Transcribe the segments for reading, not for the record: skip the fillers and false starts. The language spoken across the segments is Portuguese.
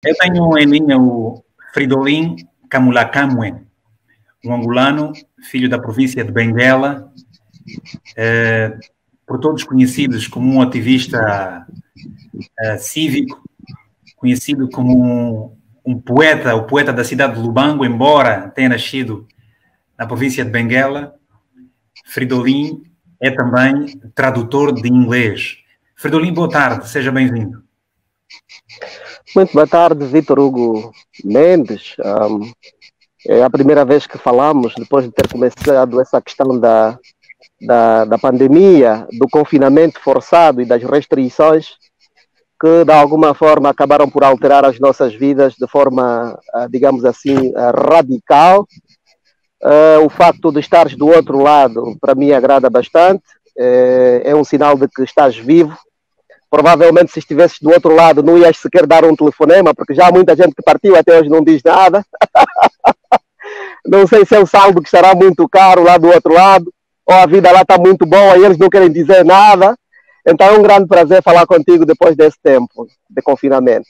Eu tenho em linha o Fridolin Kamulakamwe, um angolano, filho da província de Benguela, por todos conhecidos como um ativista cívico, conhecido como um poeta, o poeta da cidade de Lubango, embora tenha nascido na província de Benguela. Fridolin é também tradutor de inglês. Fridolin, boa tarde, seja bem-vindo. Muito boa tarde, Vitor Hugo Mendes. É a primeira vez que falamos, depois de ter começado essa questão da pandemia, do confinamento forçado e das restrições, que de alguma forma acabaram por alterar as nossas vidas de forma, digamos assim, radical. O facto de estares do outro lado, para mim, agrada bastante. É um sinal de que estás vivo. Provavelmente, se estivesses do outro lado, não ias sequer dar um telefonema, porque já há muita gente que partiu, até hoje não diz nada. Não sei se é o saldo que estará muito caro lá do outro lado, ou a vida lá está muito boa e eles não querem dizer nada. Então é um grande prazer falar contigo depois desse tempo de confinamento.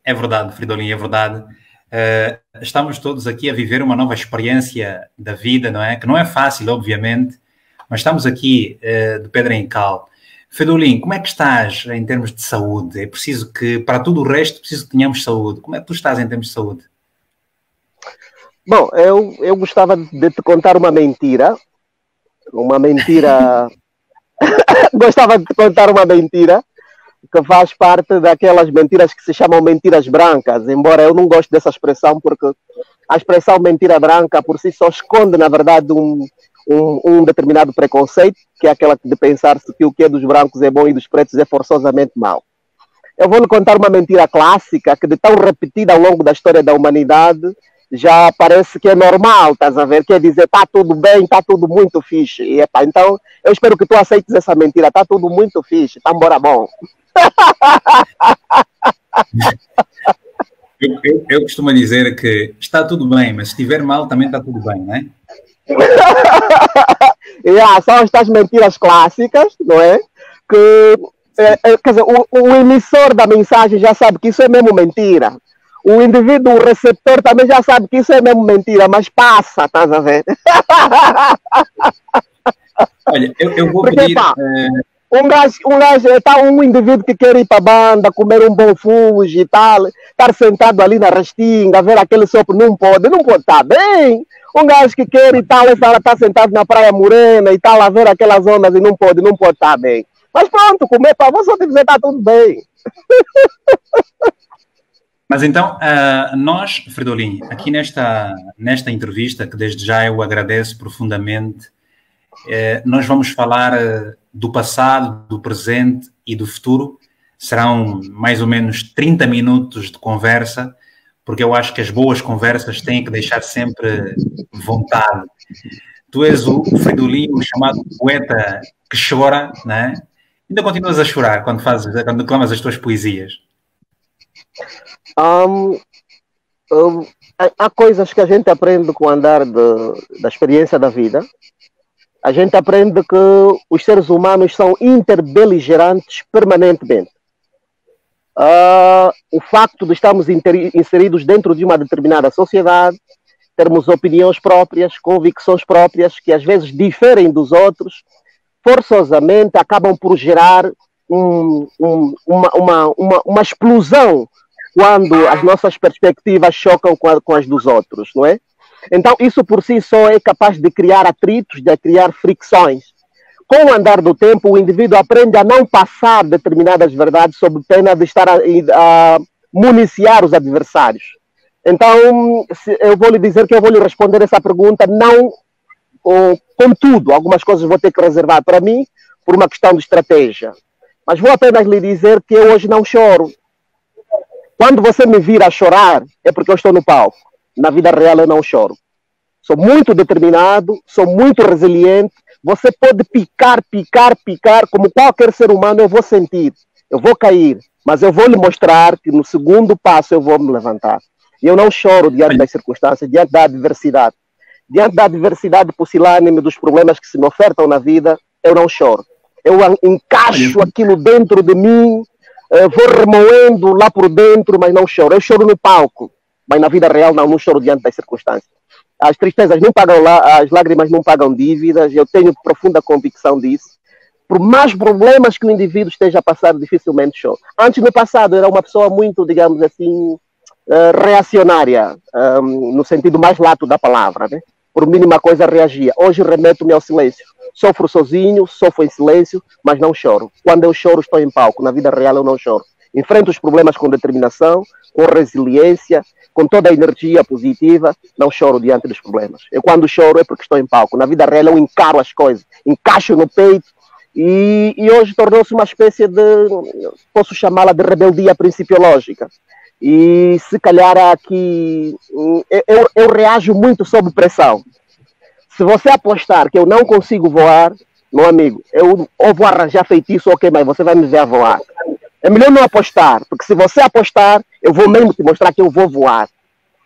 É verdade, Fridolin, é verdade. Estamos todos aqui a viver uma nova experiência da vida, não é? Que não é fácil, obviamente, mas estamos aqui de pedra em cal. Fridolin, como é que estás em termos de saúde? É preciso que, para tudo o resto, preciso que tenhamos saúde. Como é que tu estás em termos de saúde? Bom, eu gostava de te contar uma mentira. Uma mentira... Gostava de te contar uma mentira que faz parte daquelas mentiras que se chamam mentiras brancas, embora eu não goste dessa expressão, porque a expressão mentira branca por si só esconde, na verdade, um determinado preconceito, que é aquela de pensar-se que o que é dos brancos é bom e dos pretos é forçosamente mau. Eu vou lhe contar uma mentira clássica que, de tão repetida ao longo da história da humanidade, já parece que é normal, estás a ver? Quer dizer, está tudo bem, está tudo muito fixe. E, epa, então, eu espero que tu aceites essa mentira. Está tudo muito fixe, está embora bom. Eu costumo dizer que está tudo bem, mas se estiver mal também está tudo bem, não é? São estas mentiras clássicas, não é? Que, quer dizer, o emissor da mensagem já sabe que isso é mesmo mentira. O indivíduo, o receptor, também já sabe que isso é mesmo mentira, mas passa, estás a ver? Olha, eu vou porque, pedir... pá, um indivíduo que quer ir para a banda, comer um bom fuji e tal, estar sentado ali na restinga, ver aquele sopo, não pode estar bem. Um gajo que quer e tal, essa hora está sentado na Praia Morena e tal, a ver aquelas zonas e não pode estar bem. Mas pronto, comer para você dizer está tudo bem. Mas então, nós, Fridolin, aqui nesta entrevista, que desde já eu agradeço profundamente, nós vamos falar do passado, do presente e do futuro. Serão mais ou menos 30 minutos de conversa, porque eu acho que as boas conversas têm que deixar sempre vontade. Tu és o Fridolin, o chamado poeta que chora, não é? Ainda continuas a chorar quando declamas as tuas poesias? Há coisas que a gente aprende com o andar da experiência da vida. A gente aprende que os seres humanos são interbeligerantes permanentemente. O facto de estarmos inseridos dentro de uma determinada sociedade, termos opiniões próprias, convicções próprias, que às vezes diferem dos outros, forçosamente acabam por gerar uma explosão quando as nossas perspectivas chocam com as dos outros, não é? Então, isso por si só é capaz de criar atritos, de criar fricções. Com o andar do tempo, o indivíduo aprende a não passar determinadas verdades sob pena de estar a municiar os adversários. Então, eu vou lhe dizer que eu vou lhe responder essa pergunta, não com tudo. Algumas coisas vou ter que reservar para mim, por uma questão de estratégia. Mas vou apenas lhe dizer que eu hoje não choro. Quando você me vira a chorar, é porque eu estou no palco. Na vida real eu não choro. Sou muito determinado, sou muito resiliente. Você pode picar, como qualquer ser humano eu vou sentir. Eu vou cair, mas eu vou lhe mostrar que no segundo passo eu vou me levantar. E eu não choro diante das circunstâncias, diante da adversidade. Diante da adversidade pusilânime, dos problemas que se me ofertam na vida, eu não choro. Eu encaixo aquilo dentro de mim, vou remoendo lá por dentro, mas não choro. Eu choro no palco, mas na vida real não choro diante das circunstâncias. As tristezas não pagam lá, as lágrimas não pagam dívidas, eu tenho profunda convicção disso. Por mais problemas que o indivíduo esteja a passar, dificilmente choro. Antes, no passado, era uma pessoa muito, digamos assim, reacionária, no sentido mais lato da palavra, né? Por mínima coisa reagia. Hoje remeto-me ao silêncio. Sofro sozinho, sofro em silêncio, mas não choro. Quando eu choro, estou em palco. Na vida real, eu não choro. Enfrento os problemas com determinação, com resiliência, com toda a energia positiva. Não choro diante dos problemas. Eu, quando choro, é porque estou em palco. Na vida real, eu encaro as coisas. Encaixo no peito. E hoje tornou-se uma espécie de, posso chamá-la de rebeldia principiológica. E se calhar aqui eu reajo muito sob pressão. Se você apostar que eu não consigo voar, meu amigo, eu ou vou arranjar feitiço, ok, mas você vai me ver a voar. É melhor não apostar, porque se você apostar, eu vou mesmo te mostrar que eu vou voar.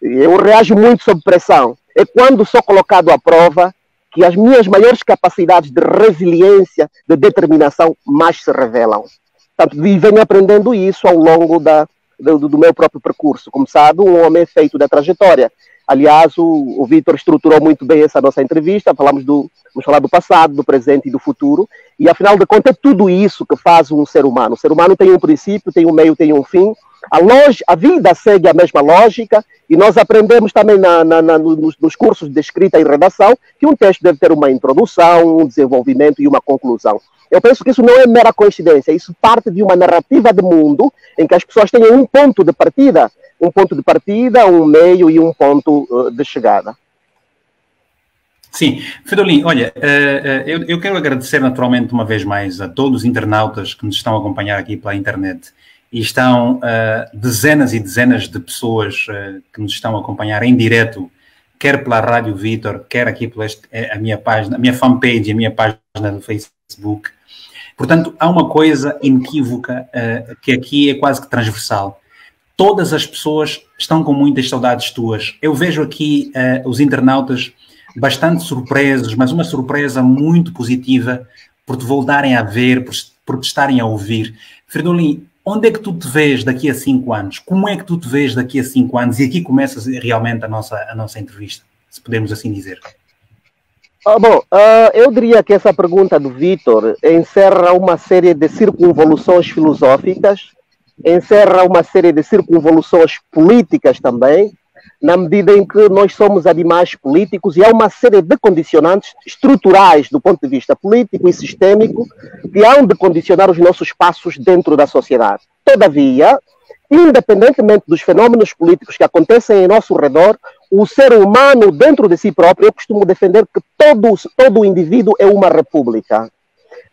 Eu reajo muito sob pressão. É quando sou colocado à prova que as minhas maiores capacidades de resiliência, de determinação, mais se revelam. Portanto, e venho aprendendo isso ao longo do meu próprio percurso. Como sabe, um homem feito da trajetória. Aliás, o Vítor estruturou muito bem essa nossa entrevista. Vamos falar do passado, do presente e do futuro. E, afinal de contas, é tudo isso que faz um ser humano. O ser humano tem um princípio, tem um meio, tem um fim. A vida segue a mesma lógica e nós aprendemos também nos cursos de escrita e redação que um texto deve ter uma introdução, um desenvolvimento e uma conclusão. Eu penso que isso não é mera coincidência, isso parte de uma narrativa de mundo em que as pessoas têm um ponto de partida, um meio e um ponto de chegada. Sim, Fridolin, olha, eu quero agradecer naturalmente uma vez mais a todos os internautas que nos estão a acompanhar aqui pela internet. E estão dezenas e dezenas de pessoas que nos estão a acompanhar em direto, quer pela Rádio Vítor, quer aqui pela a minha página, a minha fanpage, a minha página do Facebook. Portanto, há uma coisa inequívoca que aqui é quase que transversal. Todas as pessoas estão com muitas saudades tuas. Eu vejo aqui os internautas bastante surpresos, mas uma surpresa muito positiva por te voltarem a ver, por te estarem a ouvir. Fridolin, onde é que tu te vês daqui a 5 anos? Como é que tu te vês daqui a 5 anos? E aqui começa realmente a nossa entrevista, se podemos assim dizer. Eu diria que essa pergunta do Vítor encerra uma série de circunvoluções filosóficas, encerra uma série de circunvoluções políticas também, na medida em que nós somos animais políticos e há uma série de condicionantes estruturais do ponto de vista político e sistêmico que hão de condicionar os nossos passos dentro da sociedade. Todavia, independentemente dos fenômenos políticos que acontecem em nosso redor, o ser humano dentro de si próprio, eu costumo defender que todo indivíduo é uma república.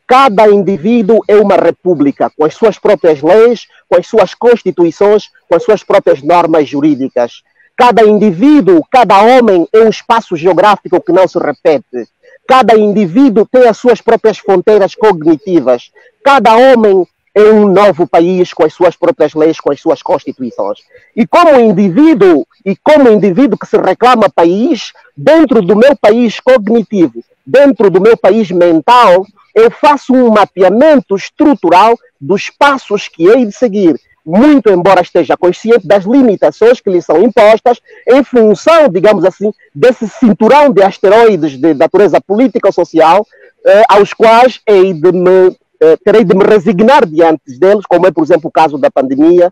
Cada indivíduo é uma república, com as suas próprias leis, com as suas constituições, com as suas próprias normas jurídicas. Cada indivíduo, cada homem é um espaço geográfico que não se repete. Cada indivíduo tem as suas próprias fronteiras cognitivas. Cada homem é um novo país com as suas próprias leis, com as suas constituições. E como indivíduo que se reclama país, dentro do meu país cognitivo, dentro do meu país mental, eu faço um mapeamento estrutural dos passos que hei de seguir, muito embora esteja consciente das limitações que lhe são impostas em função, digamos assim, desse cinturão de asteroides de natureza política ou social, aos quais terei de me resignar diante deles, como é, por exemplo, o caso da pandemia,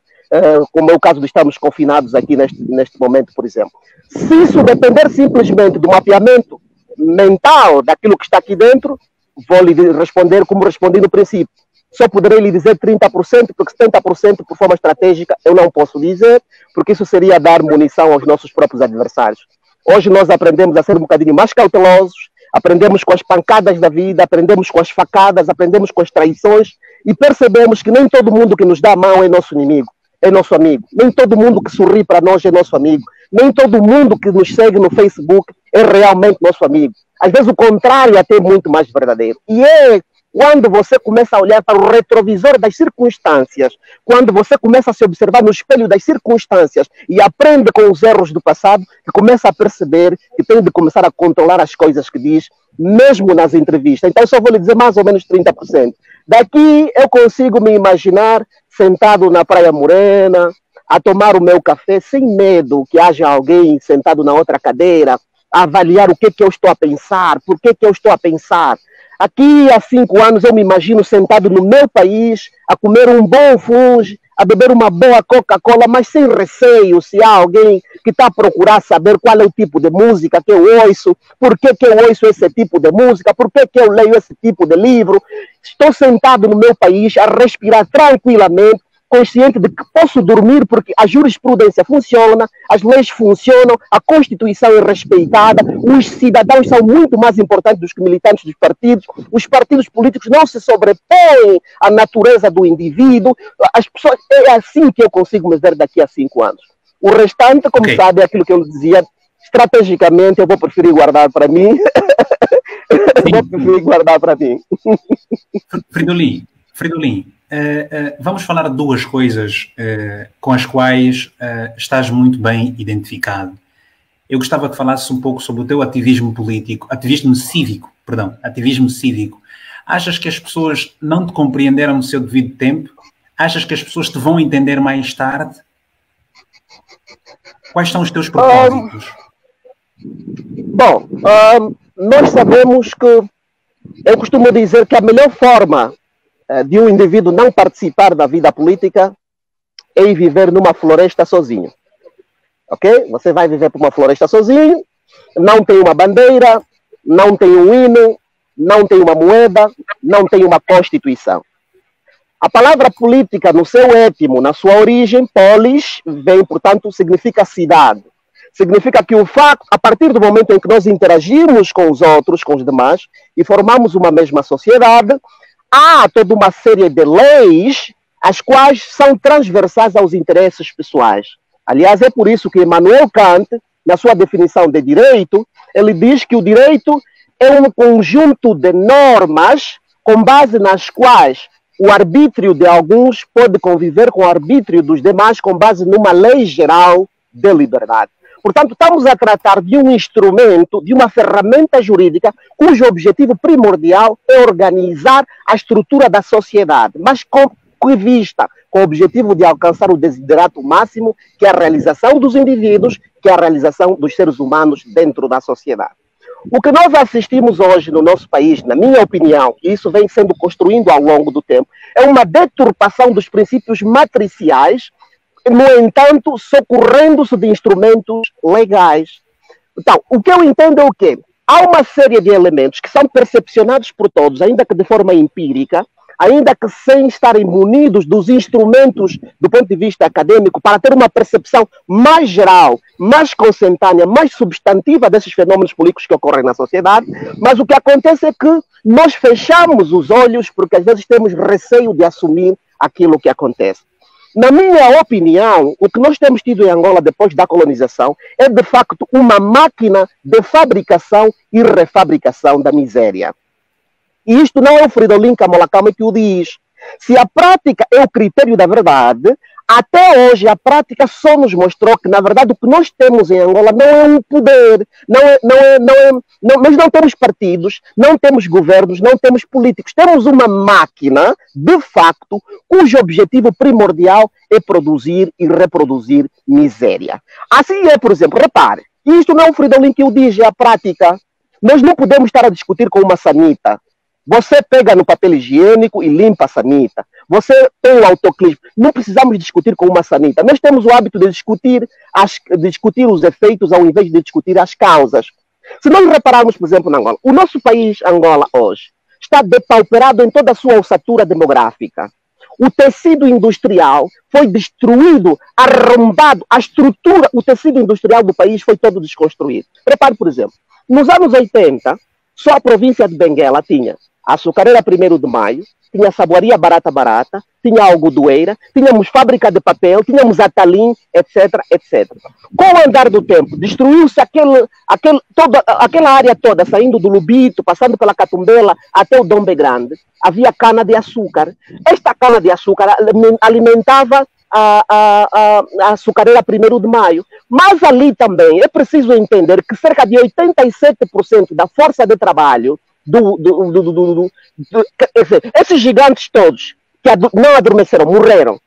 como é o caso de estarmos confinados aqui neste momento, por exemplo. Se isso depender simplesmente do mapeamento mental daquilo que está aqui dentro, vou lhe responder como respondi no princípio. Só poderei lhe dizer 30%, porque 70% por forma estratégica eu não posso dizer, porque isso seria dar munição aos nossos próprios adversários. Hoje nós aprendemos a ser um bocadinho mais cautelosos, aprendemos com as pancadas da vida, aprendemos com as facadas, aprendemos com as traições e percebemos que nem todo mundo que nos dá a mão é nosso inimigo, é nosso amigo. Nem todo mundo que sorri para nós é nosso amigo. Nem todo mundo que nos segue no Facebook é realmente nosso amigo. Às vezes o contrário é até muito mais verdadeiro. E é quando você começa a olhar para o retrovisor das circunstâncias, quando você começa a se observar no espelho das circunstâncias e aprende com os erros do passado, que começa a perceber que tem de começar a controlar as coisas que diz, mesmo nas entrevistas. Então, eu só vou lhe dizer mais ou menos 30%. Daqui eu consigo me imaginar sentado na Praia Morena, a tomar o meu café, sem medo que haja alguém sentado na outra cadeira, a avaliar o que é que eu estou a pensar, por que é que eu estou a pensar. Aqui, há 5 anos, eu me imagino sentado no meu país, a comer um bom fungo, a beber uma boa Coca-Cola, mas sem receio se há alguém que está a procurar saber qual é o tipo de música que eu ouço, por que que eu ouço esse tipo de música, por que que eu leio esse tipo de livro. Estou sentado no meu país a respirar tranquilamente, consciente de que posso dormir porque a jurisprudência funciona, as leis funcionam, a Constituição é respeitada, os cidadãos são muito mais importantes do que os militantes dos partidos, os partidos políticos não se sobrepõem à natureza do indivíduo, as pessoas, é assim que eu consigo me ver daqui a 5 anos. O restante, como sabe, é aquilo que eu dizia, estrategicamente eu vou preferir guardar para mim. Vou preferir guardar para mim. Fridolin, vamos falar de 2 coisas com as quais estás muito bem identificado. Eu gostava que falasses um pouco sobre o teu ativismo político, ativismo cívico. Achas que as pessoas não te compreenderam no seu devido tempo? Achas que as pessoas te vão entender mais tarde? Quais são os teus propósitos? Bom, nós sabemos que, eu costumo dizer que a melhor forma de um indivíduo não participar da vida política é ir viver numa floresta sozinho. Ok? Você vai viver por uma floresta sozinho, não tem uma bandeira, não tem um hino, não tem uma moeda, não tem uma constituição. A palavra política, no seu étimo, na sua origem, polis, vem, portanto, significa cidade. Significa que o facto, a partir do momento em que nós interagimos com os outros, com os demais, e formamos uma mesma sociedade, há toda uma série de leis, as quais são transversais aos interesses pessoais. Aliás, é por isso que Immanuel Kant, na sua definição de direito, ele diz que o direito é um conjunto de normas com base nas quais o arbítrio de alguns pode conviver com o arbítrio dos demais com base numa lei geral de liberdade. Portanto, estamos a tratar de um instrumento, de uma ferramenta jurídica cujo objetivo primordial é organizar a estrutura da sociedade, mas com vista, com o objetivo de alcançar o desiderato máximo, que é a realização dos indivíduos, que é a realização dos seres humanos dentro da sociedade. O que nós assistimos hoje no nosso país, na minha opinião, e isso vem sendo construído ao longo do tempo, é uma deturpação dos princípios matriciais, no entanto, socorrendo-se de instrumentos legais. Então, o que eu entendo é o quê? Há uma série de elementos que são percepcionados por todos, ainda que de forma empírica, ainda que sem estarem munidos dos instrumentos do ponto de vista acadêmico, para ter uma percepção mais geral, mais consentânea, mais substantiva desses fenômenos políticos que ocorrem na sociedade, mas o que acontece é que nós fechamos os olhos porque às vezes temos receio de assumir aquilo que acontece. Na minha opinião, o que nós temos tido em Angola depois da colonização é de facto uma máquina de fabricação e refabricação da miséria. E isto não é o Fridolin Kamolakama que o diz. Se a prática é o critério da verdade, até hoje a prática só nos mostrou que, na verdade, o que nós temos em Angola não é um poder, nós não temos partidos, não temos governos, não temos políticos. Temos uma máquina, de facto, cujo objetivo primordial é produzir e reproduzir miséria. Assim é, por exemplo, repare, isto não é o Fridolin que o diz, é a prática. Nós não podemos estar a discutir com uma sanita. Você pega no papel higiênico e limpa a sanita. Você tem o autoclismo. Não precisamos discutir com uma sanita. Nós temos o hábito de discutir os efeitos ao invés de discutir as causas. Se nós repararmos, por exemplo, na Angola, o nosso país, Angola, hoje, está depauperado em toda a sua ossatura demográfica. O tecido industrial foi destruído, arrombado, a estrutura, o tecido industrial do país foi todo desconstruído. Repare, por exemplo, nos anos 80, só a província de Benguela tinha a açucareira 1º de Maio, tinha a saboaria Barata, tinha a algodoeira, tínhamos fábrica de papel, tínhamos a Talim, etc, etc. Com o andar do tempo, destruiu-se aquela área toda, saindo do Lubito, passando pela Catumbela até o Dombe Grande. Havia cana de açúcar. Esta cana de açúcar alimentava a açucareira 1º de Maio. Mas ali também é preciso entender que cerca de 87% da força de trabalho esses gigantes todos que não adormeceram, morreram.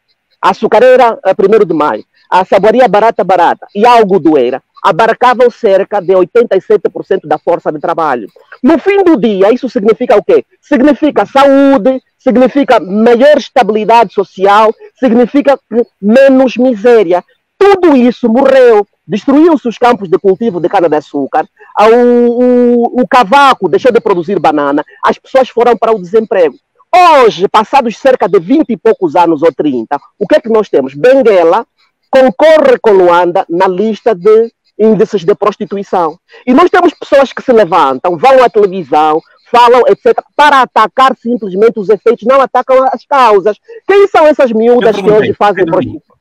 a açucareira, a 1º de Maio, a saboaria Barata Barata e a algodoeira abarcavam cerca de 87% da força de trabalho. No fim do dia, isso significa o quê? Significa saúde, significa maior estabilidade social, significa menos miséria. Tudo isso morreu. Destruiu-se os campos de cultivo de cana-de-açúcar, o cavaco deixou de produzir banana, as pessoas foram para o desemprego. Hoje, passados cerca de 20 e poucos anos ou 30, o que é que nós temos? Benguela concorre com Luanda na lista de índices de prostituição. E nós temos pessoas que se levantam, vão à televisão, falam, etc., para atacar simplesmente os efeitos, não atacam as causas. Quem são essas miúdas que hoje fazem prostituição?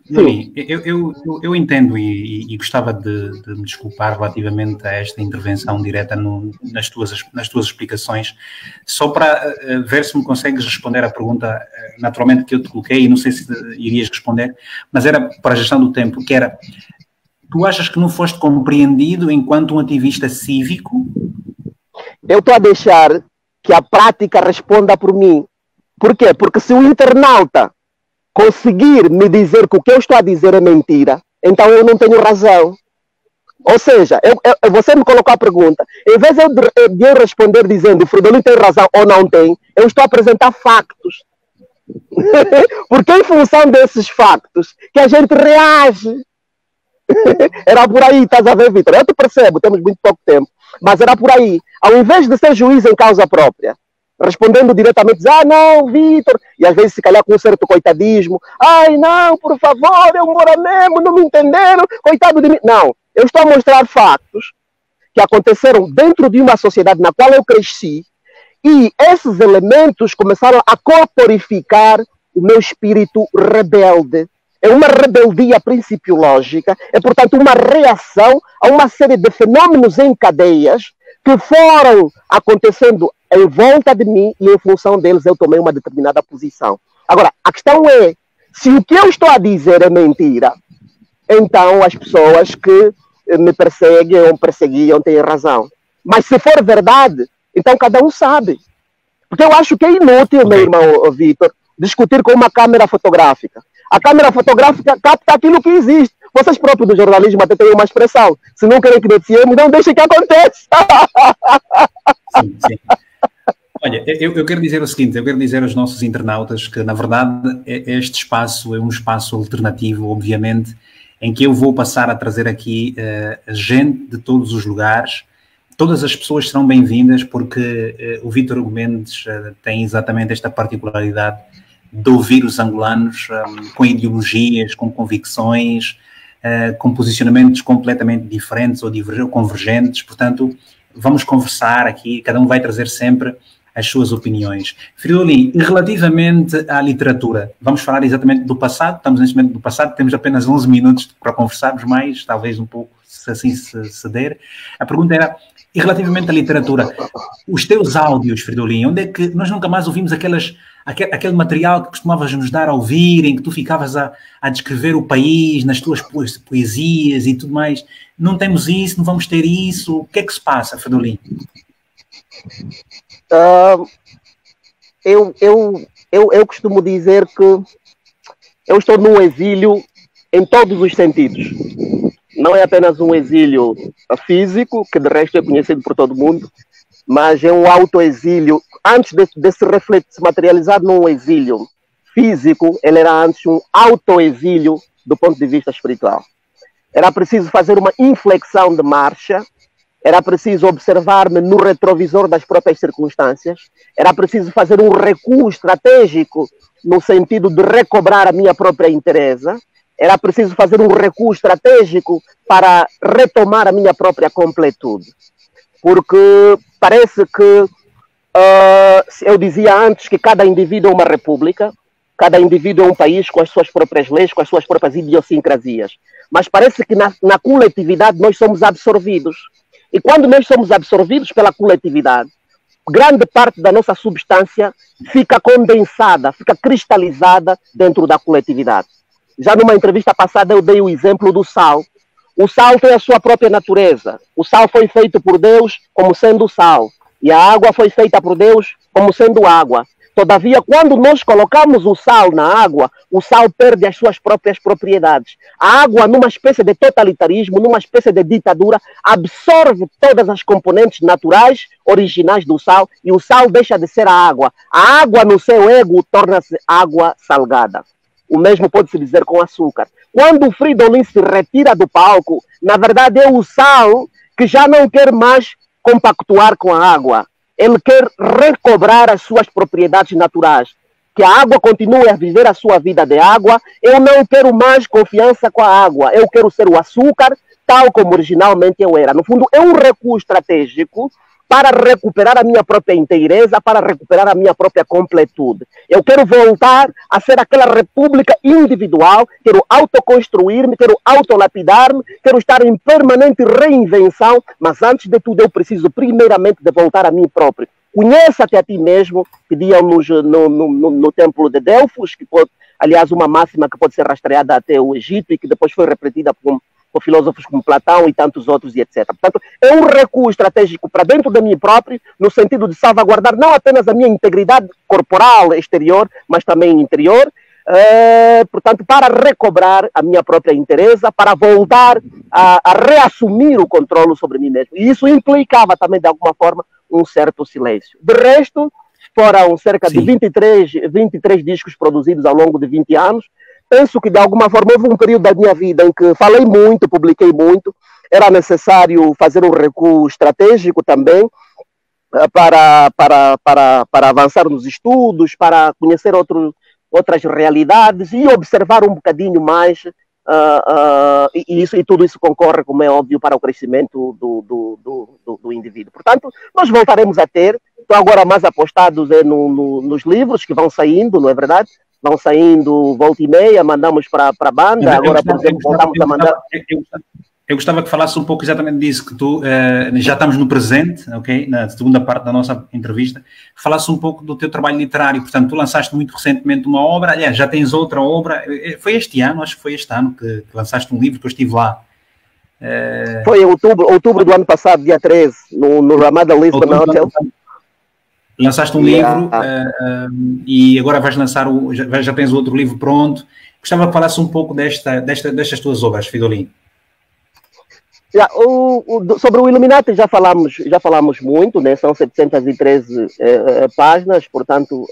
Sim, eu entendo e gostava de me desculpar relativamente a esta intervenção direta nas tuas explicações, só para ver se me consegues responder à pergunta, naturalmente, que eu te coloquei, e não sei se irias responder, mas era para a gestão do tempo, que era, tu achas que não foste compreendido enquanto um ativista cívico? Eu estou a deixar que a prática responda por mim. Por quê? Porque se o internauta conseguir me dizer que o que eu estou a dizer é mentira, então eu não tenho razão. Ou seja, você me colocou a pergunta, em vez de eu responder dizendo o Fridolin tem razão ou não tem, eu estou a apresentar factos. Porque em função desses factos que a gente reage. Era por aí, estás a ver, Vitor? Eu te percebo, temos muito pouco tempo, mas era por aí. Ao invés de ser juiz em causa própria, respondendo diretamente, não, Vitor, e às vezes se calhar com um certo coitadismo, ai não, por favor, eu moro mesmo, não me entenderam, coitado de mim. Não, eu estou a mostrar factos que aconteceram dentro de uma sociedade na qual eu cresci, e esses elementos começaram a corporificar o meu espírito rebelde. É uma rebeldia principiológica, é portanto uma reação a uma série de fenômenos em cadeias que foram acontecendo em volta de mim e em função deles eu tomei uma determinada posição. Agora, a questão é, se o que eu estou a dizer é mentira, então as pessoas que me perseguem ou perseguiam têm razão. Mas se for verdade, então cada um sabe. Porque eu acho que é inútil, meu irmão Vitor, discutir com uma câmera fotográfica. A câmera fotográfica capta aquilo que existe. Vocês próprios do jornalismo até têm uma expressão. Se não querem que noticiemos, não deixem que aconteça. Sim, sim. Olha, eu quero dizer o seguinte, eu quero dizer aos nossos internautas que, na verdade, este espaço é um espaço alternativo, obviamente, em que eu vou passar a trazer aqui gente de todos os lugares. Todas as pessoas serão bem-vindas porque o Vítor Hugo Mendes tem exatamente esta particularidade de ouvir os angolanos com ideologias, com convicções, com posicionamentos completamente diferentes ou convergentes. Portanto, vamos conversar aqui, cada um vai trazer sempre as suas opiniões. Fridolin, relativamente à literatura, vamos falar exatamente do passado, estamos neste momento do passado, temos apenas 11 minutos para conversarmos mais, talvez um pouco, se assim se der. A pergunta era, e relativamente à literatura, os teus áudios, Fridolin, onde é que nós nunca mais ouvimos aquele material que costumavas nos dar a ouvir, em que tu ficavas a descrever o país nas tuas poesias e tudo mais? Não temos isso, não vamos ter isso. O que é que se passa, Fridolin? Eu costumo dizer que eu estou num exílio em todos os sentidos. Não é apenas um exílio físico, que de resto é conhecido por todo mundo, mas é um autoexílio. Antes de se materializar num exílio físico, ele era antes um autoexílio do ponto de vista espiritual. Era preciso fazer uma inflexão de marcha, era preciso observar-me no retrovisor das próprias circunstâncias, era preciso fazer um recuo estratégico no sentido de recobrar a minha própria inteireza, era preciso fazer um recuo estratégico para retomar a minha própria completude. Porque parece que, eu dizia antes que cada indivíduo é uma república, cada indivíduo é um país com as suas próprias leis, com as suas próprias idiosincrasias. Mas parece que na coletividade nós somos absorvidos. E quando nós somos absorvidos pela coletividade, grande parte da nossa substância fica condensada, fica cristalizada dentro da coletividade. Já numa entrevista passada eu dei o exemplo do sal. O sal tem a sua própria natureza. O sal foi feito por Deus como sendo sal. E a água foi feita por Deus como sendo água. Todavia, quando nós colocamos o sal na água, o sal perde as suas próprias propriedades. A água, numa espécie de totalitarismo, numa espécie de ditadura, absorve todas as componentes naturais, originais do sal, e o sal deixa de ser a água. A água, no seu ego, torna-se água salgada. O mesmo pode-se dizer com açúcar. Quando o Fridolin se retira do palco, na verdade é o sal que já não quer mais compactuar com a água. Ele quer recobrar as suas propriedades naturais. Que a água continue a viver a sua vida de água. Eu não quero mais confiança com a água. Eu quero ser o açúcar, tal como originalmente eu era. No fundo, é um recuo estratégico para recuperar a minha própria inteireza, para recuperar a minha própria completude. Eu quero voltar a ser aquela república individual, quero autoconstruir-me, quero autolapidar-me, quero estar em permanente reinvenção, mas antes de tudo eu preciso primeiramente de voltar a mim próprio. Conheça-te a ti mesmo, pediam-nos no templo de Delfos, que pode, aliás, uma máxima que pode ser rastreada até o Egito e que depois foi repetida por filósofos como Platão e tantos outros, e etc. Portanto, é um recuo estratégico para dentro de mim próprio, no sentido de salvaguardar não apenas a minha integridade corporal exterior, mas também interior, portanto, para recobrar a minha própria inteireza, para voltar a reassumir o controle sobre mim mesmo. E isso implicava também, de alguma forma, um certo silêncio. De resto, foram cerca de 23 discos produzidos ao longo de 20 anos. Penso que, de alguma forma, houve um período da minha vida em que falei muito, publiquei muito, era necessário fazer um recuo estratégico também para avançar nos estudos, para conhecer outras realidades e observar um bocadinho mais, e tudo isso concorre, como é óbvio, para o crescimento do indivíduo. Portanto, nós voltaremos a ter, estou agora mais apostados nos livros que vão saindo, não é verdade? Vão saindo volta e meia, mandamos para a banda, agora, por exemplo, voltamos a mandar... Eu gostava que falasse um pouco exatamente disso, que tu já estamos no presente, ok? Na segunda parte da nossa entrevista, falasse um pouco do teu trabalho literário. Portanto, tu lançaste muito recentemente uma obra, aliás, já tens outra obra, foi este ano, acho que foi este ano que lançaste um livro, que eu estive lá. Foi em outubro do ano passado, dia 13, no Ramada Lisbon Hotel. Lançaste um livro e agora vais lançar, já tens outro livro pronto. Gostava que falasse um pouco destas tuas obras, Fridolin. Sobre o Illuminati já falamos muito, né? São 713 páginas, portanto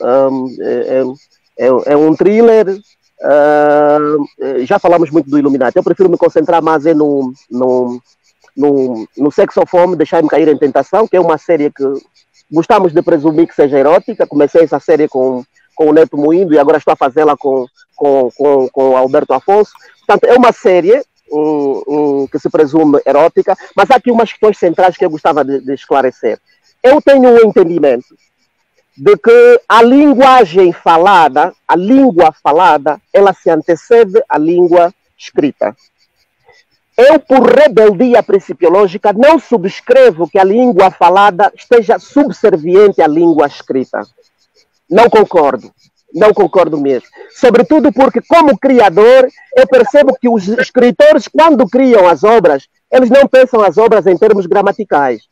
é um thriller. Já falamos muito do Illuminati. Eu prefiro me concentrar mais no Sex of Home, Deixar-me Cair em Tentação, que é uma série que gostamos de presumir que seja erótica. Comecei essa série com o Neto Moindo e agora estou a fazê-la com o Alberto Afonso. Portanto, é uma série que se presume erótica, mas há aqui umas questões centrais que eu gostava de esclarecer. Eu tenho um entendimento de que a linguagem falada, a língua falada, ela se antecede à língua escrita. Eu, por rebeldia principiológica, não subscrevo que a língua falada esteja subserviente à língua escrita. Não concordo. Não concordo mesmo. Sobretudo porque, como criador, eu percebo que os escritores, quando criam as obras, eles não pensam as obras em termos gramaticais.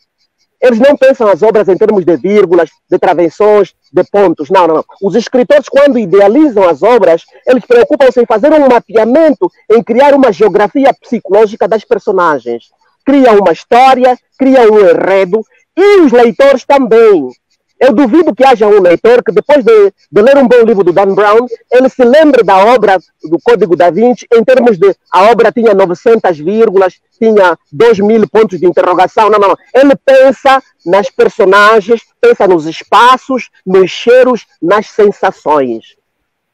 Eles não pensam as obras em termos de vírgulas, de travessões, de pontos. Não, não, não. Os escritores, quando idealizam as obras, eles preocupam-se em fazer um mapeamento, em criar uma geografia psicológica das personagens. Criam uma história, criam um enredo, e os leitores também. Eu duvido que haja um leitor que, depois de ler um bom livro do Dan Brown, ele se lembre da obra do Código da Vinci em termos de a obra tinha 900 vírgulas, tinha 2.000 pontos de interrogação. Não, não. Ele pensa nas personagens, pensa nos espaços, nos cheiros, nas sensações.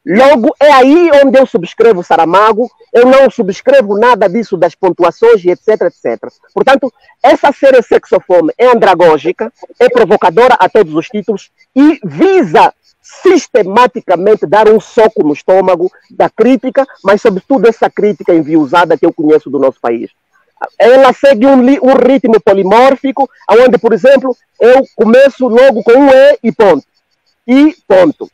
Logo, é aí onde eu subscrevo Saramago, eu não subscrevo nada disso das pontuações e etc, etc. Portanto, essa série Sex of Home é andragógica, é provocadora a todos os títulos e visa sistematicamente dar um soco no estômago da crítica, mas sobretudo essa crítica enviosada que eu conheço do nosso país. Ela segue um ritmo polimórfico, onde, por exemplo, eu começo logo com um E e ponto. E ponto.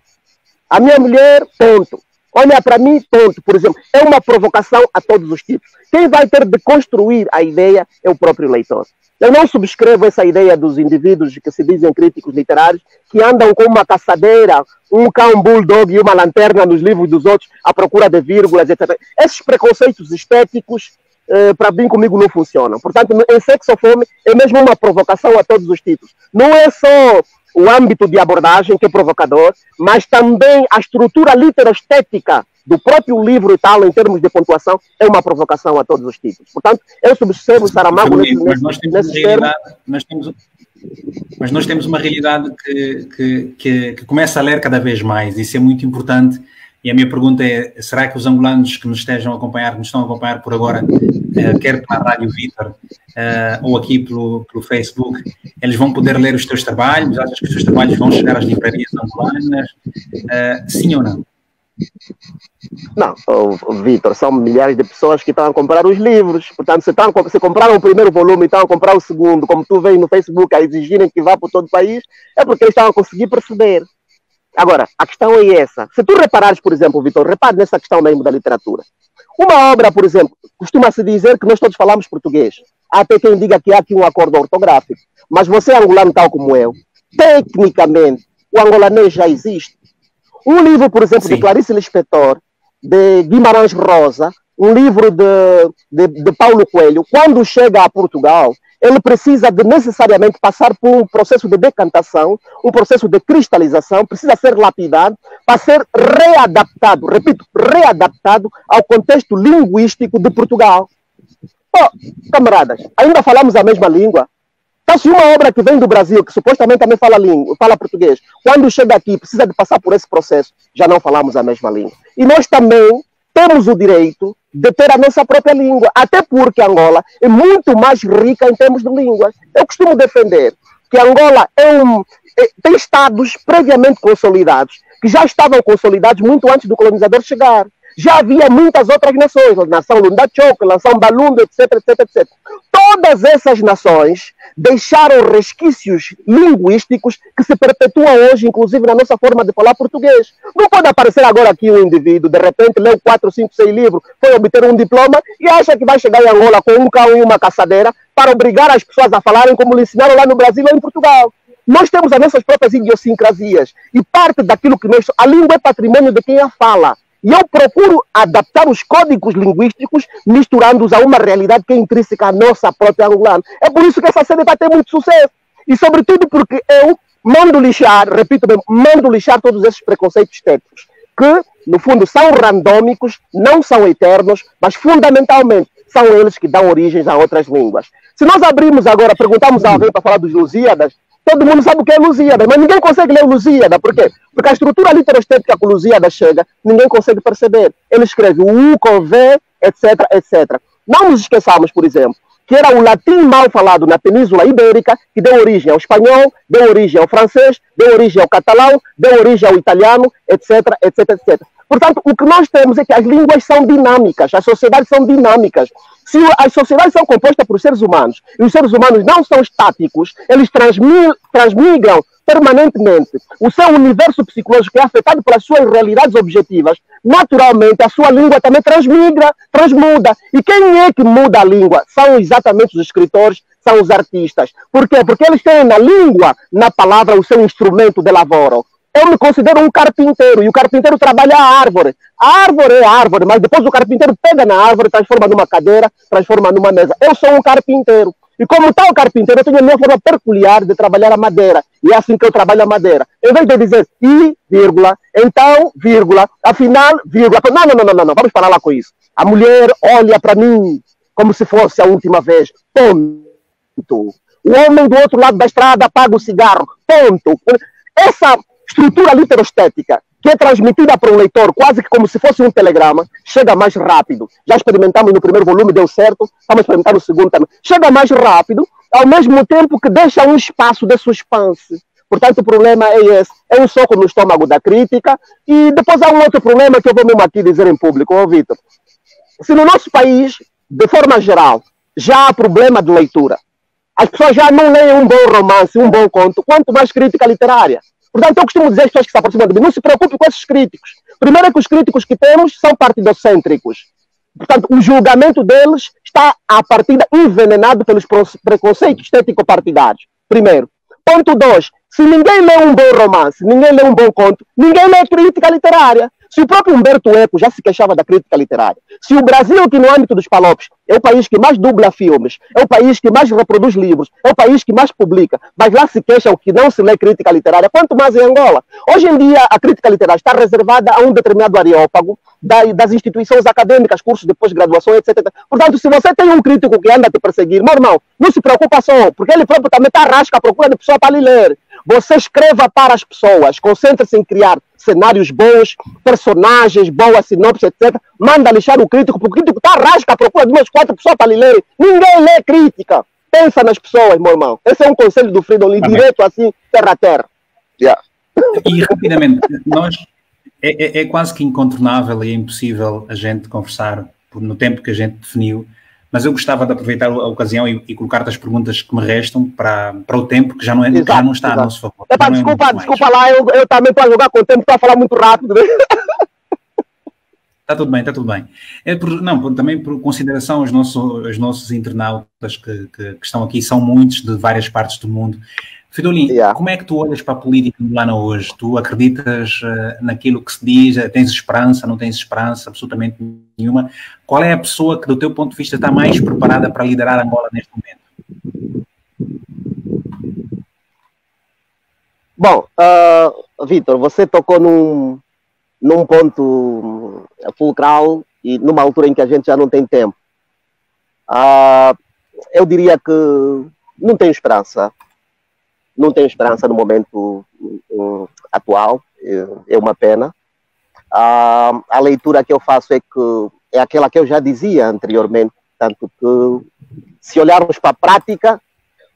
A minha mulher, ponto. olha para mim, tonto, por exemplo. É uma provocação a todos os tipos. Quem vai ter de construir a ideia é o próprio leitor. Eu não subscrevo essa ideia dos indivíduos que se dizem críticos literários, que andam com uma caçadeira, um cão bulldog e uma lanterna nos livros dos outros à procura de vírgulas, etc. Esses preconceitos estéticos, para mim, comigo não funcionam. Portanto, em Sexo ou Fome é mesmo uma provocação a todos os tipos. Não é só o âmbito de abordagem que é provocador, mas também a estrutura literoestética do próprio livro e tal, em termos de pontuação, é uma provocação a todos os tipos. Portanto, eu subscrevo o Saramago nesse termo. Mas nós temos uma realidade que começa a ler cada vez mais. Isso é muito importante. E a minha pergunta é, será que os angolanos que nos estão a acompanhar por agora, quer pela Rádio Vítor ou aqui pelo Facebook, eles vão poder ler os teus trabalhos? Achas que os teus trabalhos vão chegar às livrarias angolanas? Sim ou não? Não, Vítor, são milhares de pessoas que estão a comprar os livros. Portanto, se compraram o primeiro volume e estão a comprar o segundo, como tu vês no Facebook a exigirem que vá por todo o país, é porque eles estão a conseguir perceber. Agora, a questão é essa. Se tu reparares, por exemplo, Vítor, repare nessa questão mesmo da literatura. Uma obra, por exemplo, costuma-se dizer que nós todos falamos português. Há até quem diga que há aqui um acordo ortográfico. Mas você é angolano tal como eu. Tecnicamente, o angolanês já existe. Um livro, por exemplo, de Clarice Lispector, de Guimarães Rosa, um livro de Paulo Coelho, quando chega a Portugal, ele precisa de necessariamente passar por um processo de decantação, um processo de cristalização, precisa ser lapidado para ser readaptado, repito, readaptado ao contexto linguístico de Portugal. Oh, camaradas, ainda falamos a mesma língua? Então, se uma obra que vem do Brasil, que supostamente também fala português, quando chega aqui precisa de passar por esse processo, já não falamos a mesma língua. E nós também temos o direito de ter a nossa própria língua, até porque Angola é muito mais rica em termos de línguas. Eu costumo defender que Angola tem estados previamente consolidados, que já estavam consolidados muito antes do colonizador chegar. Já havia muitas outras nações, a nação Lundachoque, a nação Balunda, etc, etc, etc. Todas essas nações deixaram resquícios linguísticos que se perpetuam hoje, inclusive na nossa forma de falar português. Não pode aparecer agora aqui um indivíduo, de repente leu 4, 5, 6 livros, foi obter um diploma e acha que vai chegar em Angola com um cão e uma caçadeira para obrigar as pessoas a falarem como lhe ensinaram lá no Brasil ou em Portugal. Nós temos as nossas próprias idiosincrasias e parte daquilo que nós... A língua é patrimônio de quem a fala. E eu procuro adaptar os códigos linguísticos, misturando-os a uma realidade que é intrínseca à nossa própria angolana. É por isso que essa série vai ter muito sucesso. E, sobretudo, porque eu mando lixar, repito bem, mando lixar todos esses preconceitos estéticos, que, no fundo, são randômicos, não são eternos, mas, fundamentalmente, são eles que dão origens a outras línguas. Se nós abrirmos agora, perguntamos a alguém para falar dos Lusíadas, todo mundo sabe o que é Lusíada, mas ninguém consegue ler Lusíada. Por quê? Porque a estrutura literoestética que o Lusíada chega, ninguém consegue perceber. Ele escreve o U com V, etc, etc. Não nos esqueçamos, por exemplo, que era o latim mal falado na Península Ibérica, que deu origem ao espanhol, deu origem ao francês, deu origem ao catalão, deu origem ao italiano, etc, etc, etc. Portanto, o que nós temos é que as línguas são dinâmicas, as sociedades são dinâmicas. Se as sociedades são compostas por seres humanos, e os seres humanos não são estáticos, eles transmigram permanentemente. O seu universo psicológico é afetado pelas suas realidades objetivas. Naturalmente, a sua língua também transmigra, transmuda. E quem é que muda a língua? São exatamente os escritores, são os artistas. Por quê? Porque eles têm na língua, na palavra, o seu instrumento de lavoro. Eu me considero um carpinteiro, e o carpinteiro trabalha a árvore. A árvore é a árvore, mas depois o carpinteiro pega na árvore, transforma numa cadeira, transforma numa mesa. Eu sou um carpinteiro. E como tal carpinteiro, eu tenho a minha forma peculiar de trabalhar a madeira. E é assim que eu trabalho a madeira. Em vez de dizer e, vírgula, então, vírgula, afinal, vírgula. Não, vamos parar lá com isso. A mulher olha para mim como se fosse a última vez. Ponto. O homem do outro lado da estrada apaga o cigarro. Ponto. Essa estrutura literoestética, que é transmitida para o leitor quase que como se fosse um telegrama, chega mais rápido. Já experimentamos no primeiro volume, deu certo, vamos experimentar no segundo também. Chega mais rápido, ao mesmo tempo que deixa um espaço de suspense. Portanto, o problema é esse. É um soco no estômago da crítica. E depois há um outro problema que eu vou mesmo aqui dizer em público, Vitor. Se no nosso país, de forma geral, já há problema de leitura, as pessoas já não leem um bom romance, um bom conto, quanto mais crítica literária. Portanto, eu costumo dizer às pessoas que se aproximam de mim, não se preocupe com esses críticos, Primeiro é que os críticos que temos são partidocêntricos. Portanto, o julgamento deles está, à partida, envenenado pelos preconceitos estético-partidários. Primeiro. Ponto 2. Se ninguém lê um bom romance, ninguém lê um bom conto, ninguém lê crítica literária. Se o próprio Humberto Eco já se queixava da crítica literária, se o Brasil, aqui no âmbito dos PALOPs, é o país que mais dubla filmes, é o país que mais reproduz livros, é o país que mais publica, mas lá se queixam que não se lê crítica literária, quanto mais em Angola. Hoje em dia, a crítica literária está reservada a um determinado areópago das instituições acadêmicas, cursos de pós-graduação, etc. Portanto, se você tem um crítico que anda a te perseguir, meu irmão, não se preocupa só, porque ele próprio também está rasca à procura de pessoa para lhe ler. Você escreva para as pessoas, concentre-se em criar cenários bons, personagens, boas sinopse, etc. Manda lixar o crítico, porque o crítico está rasca à procura de umas 4 pessoas para lhe ler. Ninguém lê crítica. Pensa nas pessoas, meu irmão. Esse é um conselho do Freedom Lee, direto assim, terra a terra. Yeah. E rapidamente, é quase que incontornável e é impossível a gente conversar no tempo que a gente definiu, mas eu gostava de aproveitar a ocasião e colocar-te as perguntas que me restam para o tempo que já não, que já não está a nosso favor. Epa, desculpa lá, eu também estou a jogar com o tempo, estou a falar muito rápido. Está tudo bem, está tudo bem. Também por consideração os nossos internautas que estão aqui, são muitos de várias partes do mundo. Fridolin, como é que tu olhas para a política angolana hoje? Tu acreditas naquilo que se diz? Tens esperança? Não tens esperança? Absolutamente nenhuma. Qual é a pessoa que, do teu ponto de vista, está mais preparada para liderar Angola neste momento? Bom, Vitor, você tocou num ponto fulcral e numa altura em que a gente já não tem tempo. Eu diria que não tenho esperança. Não tenho esperança no momento atual, é uma pena. A leitura que eu faço é aquela que eu já dizia anteriormente, tanto que, se olharmos para a prática,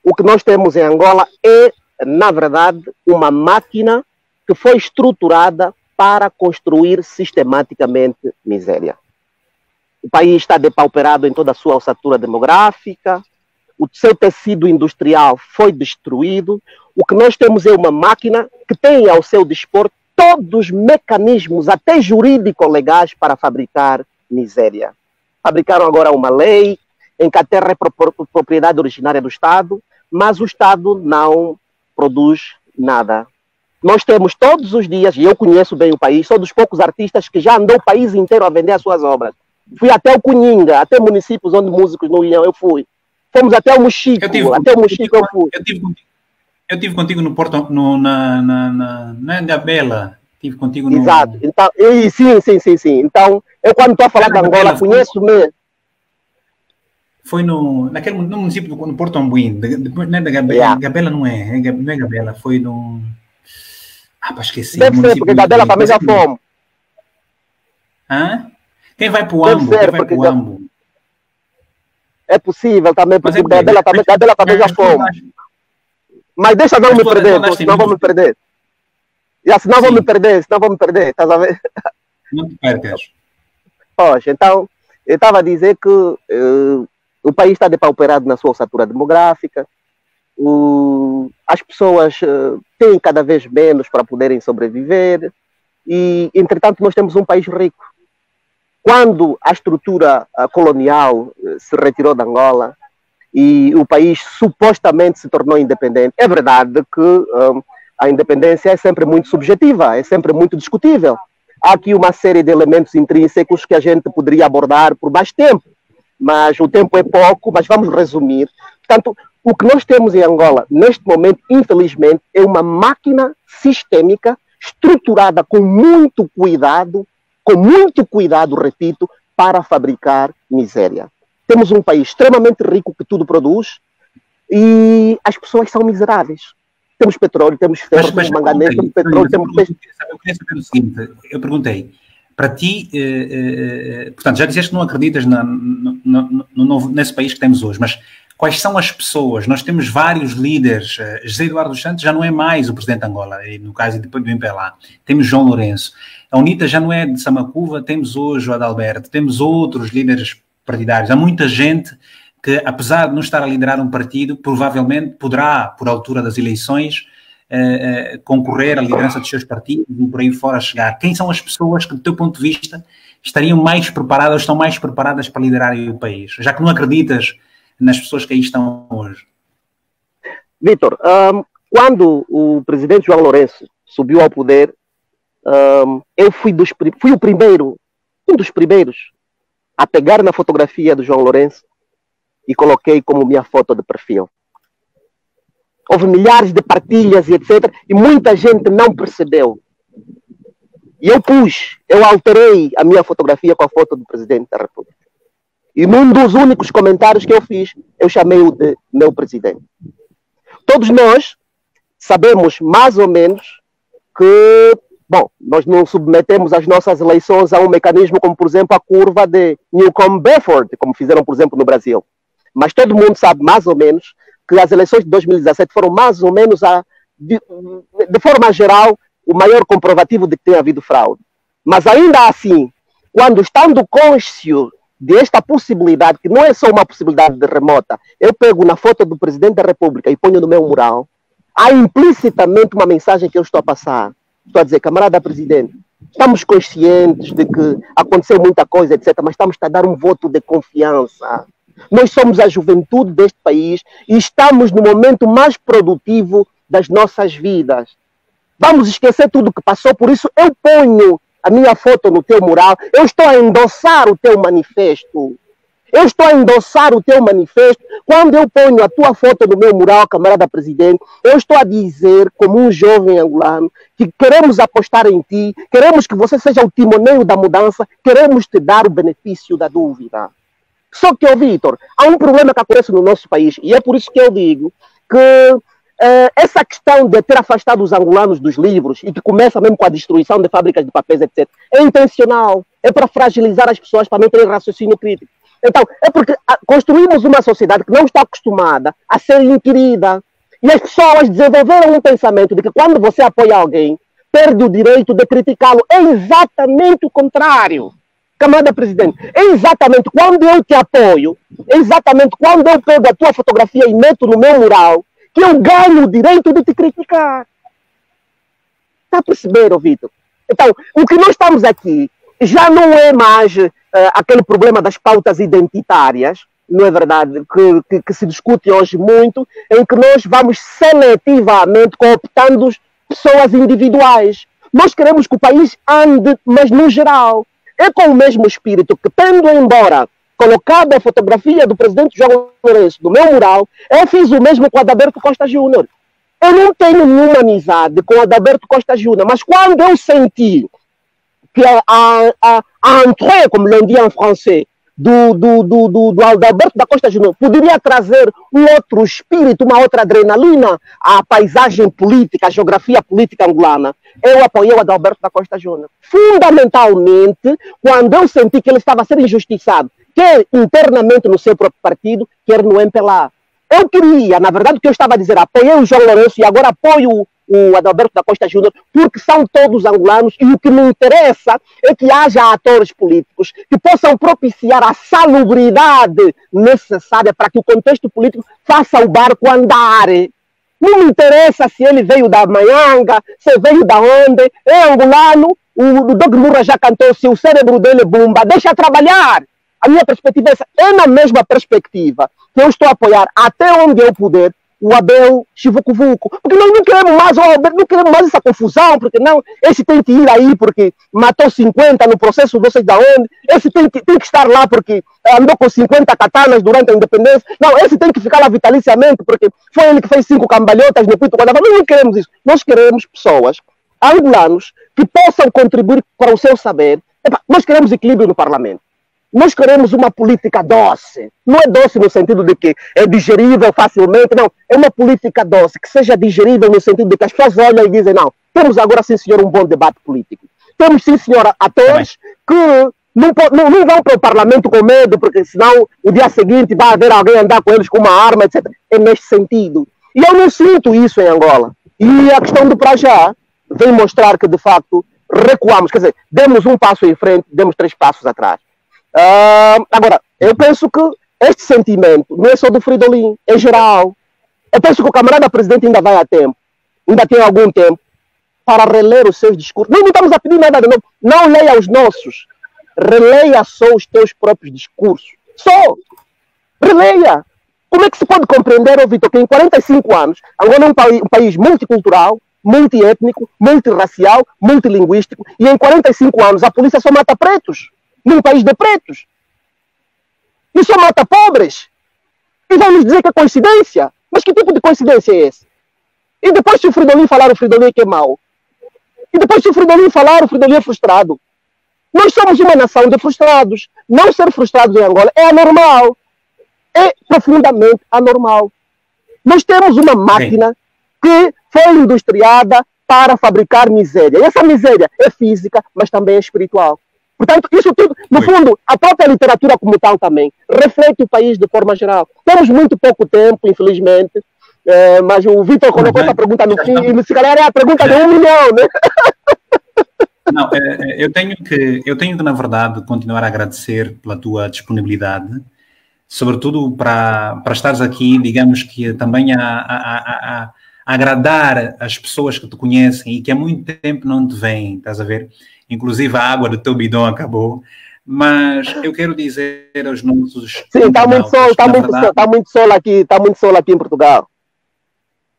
o que nós temos em Angola é, na verdade, uma máquina que foi estruturada para construir sistematicamente miséria. O país está depauperado em toda a sua ossatura demográfica, o seu tecido industrial foi destruído. O que nós temos é uma máquina que tem ao seu dispor todos os mecanismos, até jurídico-legais, para fabricar miséria. Fabricaram agora uma lei em que a terra é propriedade originária do Estado, mas o Estado não produz nada. Nós temos todos os dias, e eu conheço bem o país, sou dos poucos artistas que já andou o país inteiro a vender as suas obras. Fui até o Cunhinga, até municípios onde músicos não iam, eu fui. Fomos até o Mochico, eu fui. Eu estive contigo no Porto, na Gabela. Estive contigo no... Exato. Então, sim. Então, eu quando estou a falar de Angola, conheço mesmo. Foi no município no Porto Ambuim, depois não é da Gabela, Gabela não é Gabela, foi no... para esquecer. Deve ser, porque Gabela também já fomos. Hã? Quem vai para o Ambo? É possível também, porque Gabela também já fomos. Mas deixa não me perder, senão vou me perder. Senão vou me perder, estás a ver? Não te percas. Poxa, então, eu estava a dizer que o país está depauperado na sua ossatura demográfica, as pessoas têm cada vez menos para poderem sobreviver e, entretanto, nós temos um país rico. Quando a estrutura colonial se retirou de Angola e o país supostamente se tornou independente, é verdade que a independência é sempre muito subjetiva, é sempre muito discutível. Há aqui uma série de elementos intrínsecos que a gente poderia abordar por mais tempo, mas o tempo é pouco, mas vamos resumir. Portanto, o que nós temos em Angola, neste momento, infelizmente, é uma máquina sistêmica, estruturada com muito cuidado, repito, para fabricar miséria. Temos um país extremamente rico que tudo produz e as pessoas são miseráveis. Temos petróleo, temos ferro, temos manganês, temos petróleo, temos peixe. Eu queria saber o seguinte, eu perguntei, para ti, portanto, já disseste que não acreditas nesse país que temos hoje, mas quais são as pessoas? Nós temos vários líderes. José Eduardo dos Santos já não é mais o presidente de Angola, no caso do MPLA. Temos João Lourenço. A UNITA já não é de Samacuva, temos hoje o Adalberto, temos outros líderes partidários. Há muita gente que, apesar de não estar a liderar um partido, provavelmente poderá, por altura das eleições, concorrer à liderança dos seus partidos e por aí fora chegar? Quem são as pessoas que, do teu ponto de vista, estariam mais preparadas, estão mais preparadas para liderarem o país? Já que não acreditas nas pessoas que aí estão hoje. Vítor, quando o presidente João Lourenço subiu ao poder, eu fui o primeiro, um dos primeiros, a pegar na fotografia do João Lourenço e coloquei como minha foto de perfil. Houve milhares de partilhas e etc. E muita gente não percebeu. E eu alterei a minha fotografia com a foto do presidente da República. E num dos únicos comentários que eu fiz, eu chamei-o de meu presidente. Todos nós sabemos mais ou menos que, bom, nós não submetemos as nossas eleições a um mecanismo como, por exemplo, a curva de Newcomb-Bedford, como fizeram, por exemplo, no Brasil. Mas todo mundo sabe mais ou menos que as eleições de 2017 foram mais ou menos, de forma geral, o maior comprovativo de que tem havido fraude. Mas ainda assim, quando estando consciente desta possibilidade, que não é só uma possibilidade de remota, eu pego na foto do presidente da República e ponho no meu mural, há implicitamente uma mensagem que eu estou a passar. Estou a dizer, camarada presidente, estamos conscientes de que aconteceu muita coisa, etc., mas estamos a dar um voto de confiança. Nós somos a juventude deste país e estamos no momento mais produtivo das nossas vidas. Vamos esquecer tudo o que passou, por isso eu ponho a minha foto no teu mural, eu estou a endossar o teu manifesto. Eu estou a endossar o teu manifesto. Quando eu ponho a tua foto no meu mural, camarada presidente, eu estou a dizer, como um jovem angolano, que queremos apostar em ti, queremos que você seja o timoneiro da mudança, queremos te dar o benefício da dúvida. Só que, Vítor, há um problema que acontece no nosso país, e é por isso que eu digo que essa questão de ter afastado os angolanos dos livros, e que começa mesmo com a destruição de fábricas de papéis, etc., é intencional, é para fragilizar as pessoas, para não terem raciocínio crítico. Então, é porque construímos uma sociedade que não está acostumada a ser inquirida, e as pessoas desenvolveram um pensamento de que quando você apoia alguém, perde o direito de criticá-lo. É exatamente o contrário. Camarada presidente, é exatamente quando eu te apoio, é exatamente quando eu pego a tua fotografia e meto no meu mural, que eu ganho o direito de te criticar. Está a perceber, Vitor? Então, o que nós estamos aqui já não é mais aquele problema das pautas identitárias, não é verdade, que se discute hoje muito, em que nós vamos seletivamente cooptando pessoas individuais. Nós queremos que o país ande, mas no geral. É com o mesmo espírito que, tendo embora colocado a fotografia do presidente João Lourenço no meu mural, eu fiz o mesmo com o Adalberto Costa Júnior. Eu não tenho nenhuma amizade com o Adalberto Costa Júnior, mas quando eu senti que a entrée, como l'on dit en français, do Adalberto da Costa Júnior poderia trazer um outro espírito, uma outra adrenalina à paisagem política, à geografia política angolana, eu apoiei o Adalberto da Costa Júnior. Fundamentalmente, quando eu senti que ele estava a ser injustiçado, quer internamente no seu próprio partido, quer no MPLA. Eu queria, na verdade, o que eu estava a dizer, apoiei o João Lourenço e agora apoio o Adalberto da Costa Júnior, porque são todos angolanos e o que me interessa é que haja atores políticos que possam propiciar a salubridade necessária para que o contexto político faça o barco andar. Não me interessa se ele veio da Manhanga, se veio da onde, é angolano, o Dog Murra já cantou, se o cérebro dele bomba, deixa trabalhar. A minha perspectiva é essa, é na mesma perspectiva que eu estou a apoiar até onde eu puder o Abel Chivucuvuco, porque nós não queremos mais o Abel, não queremos mais essa confusão, porque não, esse tem que ir aí porque matou 50 no processo, não sei de onde, esse tem que estar lá porque andou com 50 katanas durante a independência, não, esse tem que ficar lá vitaliciamente porque foi ele que fez 5 cambalhotas no Pito, nós não queremos isso, nós queremos pessoas, angolanos, que possam contribuir para o seu saber. Nós queremos equilíbrio no parlamento. Nós queremos uma política doce. Não é doce no sentido de que é digerível facilmente, não. É uma política doce, que seja digerível no sentido de que as pessoas olham e dizem, não, temos agora, sim senhor, um bom debate político. Temos, sim senhora, atores que não vão para o parlamento com medo, porque senão o dia seguinte vai haver alguém andar com eles com uma arma, etc. É neste sentido. E eu não sinto isso em Angola. E a questão do Prajá vem mostrar que, de facto, recuamos. Quer dizer, demos um passo em frente, demos 3 passos atrás. Agora, eu penso que este sentimento não é só do Fridolin, é geral. Eu penso que o camarada presidente ainda vai a tempo. ainda tem algum tempo, para reler os seus discursos. Nós não estamos a pedir nada de novo. Não leia os nossos. Releia só os teus próprios discursos. Só. Releia. Como é que se pode compreender, Vitor, que em 45 anos, Angola é um país multicultural, multiétnico, multirracial, multilinguístico, e em 45 anos a polícia só mata pretos, num país de pretos. E só mata pobres. E vão nos dizer que é coincidência. Mas que tipo de coincidência é esse? E depois se o Fridolin falar, o Fridolin é que é mau. E depois se o Fridolin falar, o Fridolin é frustrado. Nós somos uma nação de frustrados. Não ser frustrados em Angola é anormal. É profundamente anormal. Nós temos uma máquina que foi industriada para fabricar miséria. E essa miséria é física, mas também é espiritual. Portanto, isso tudo, no fundo, a própria literatura como tal também, reflete o país de forma geral. Temos muito pouco tempo, infelizmente, mas o Vitor colocou essa pergunta no fim, e se calhar é a pergunta de 1 milhão, né? Não, eu tenho que, na verdade, continuar a agradecer pela tua disponibilidade, sobretudo para estares aqui, digamos que também a agradar as pessoas que te conhecem e que há muito tempo não te veem, estás a ver? Inclusive a água do teu bidão acabou, mas eu quero dizer aos nossos... Sim, está muito sol, está muito sol aqui em Portugal.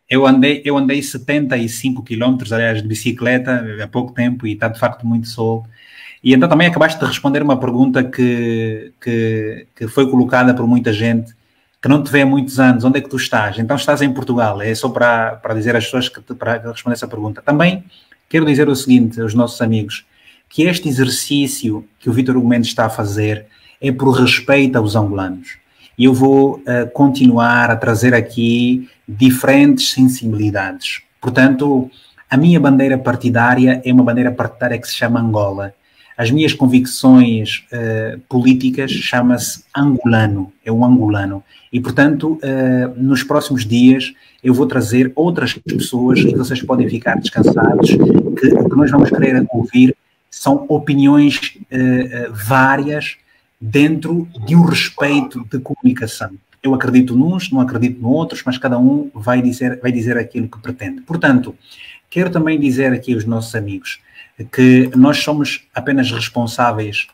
Eu andei 75 quilómetros, aliás, de bicicleta há pouco tempo e está de facto muito sol. E então também acabaste de responder uma pergunta que foi colocada por muita gente, que não te vê há muitos anos. Onde é que tu estás? Então estás em Portugal. É só para dizer às pessoas para responder essa pergunta. Também quero dizer o seguinte aos nossos amigos, que este exercício que o Vítor Hugo Mendes está a fazer é por respeito aos angolanos. E eu vou continuar a trazer aqui diferentes sensibilidades. Portanto, a minha bandeira partidária é uma bandeira partidária que se chama Angola. As minhas convicções políticas chama-se angolano, é um angolano. E, portanto, nos próximos dias eu vou trazer outras pessoas e vocês podem ficar descansados, que o que nós vamos querer ouvir são opiniões várias dentro de um respeito de comunicação. Eu acredito nuns, não acredito no outros, mas cada um vai dizer aquilo que pretende. Portanto, quero também dizer aqui aos nossos amigos que nós somos apenas responsáveis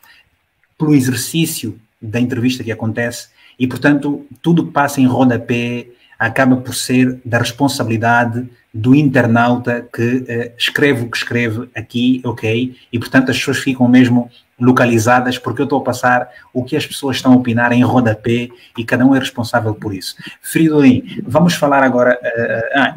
pelo exercício da entrevista que acontece e, portanto, tudo que passa em rodapé acaba por ser da responsabilidade do internauta que escreve o que escreve aqui, ok? E, portanto, as pessoas ficam mesmo localizadas porque eu estou a passar o que as pessoas estão a opinar em rodapé e cada um é responsável por isso. Fridolin, vamos falar agora...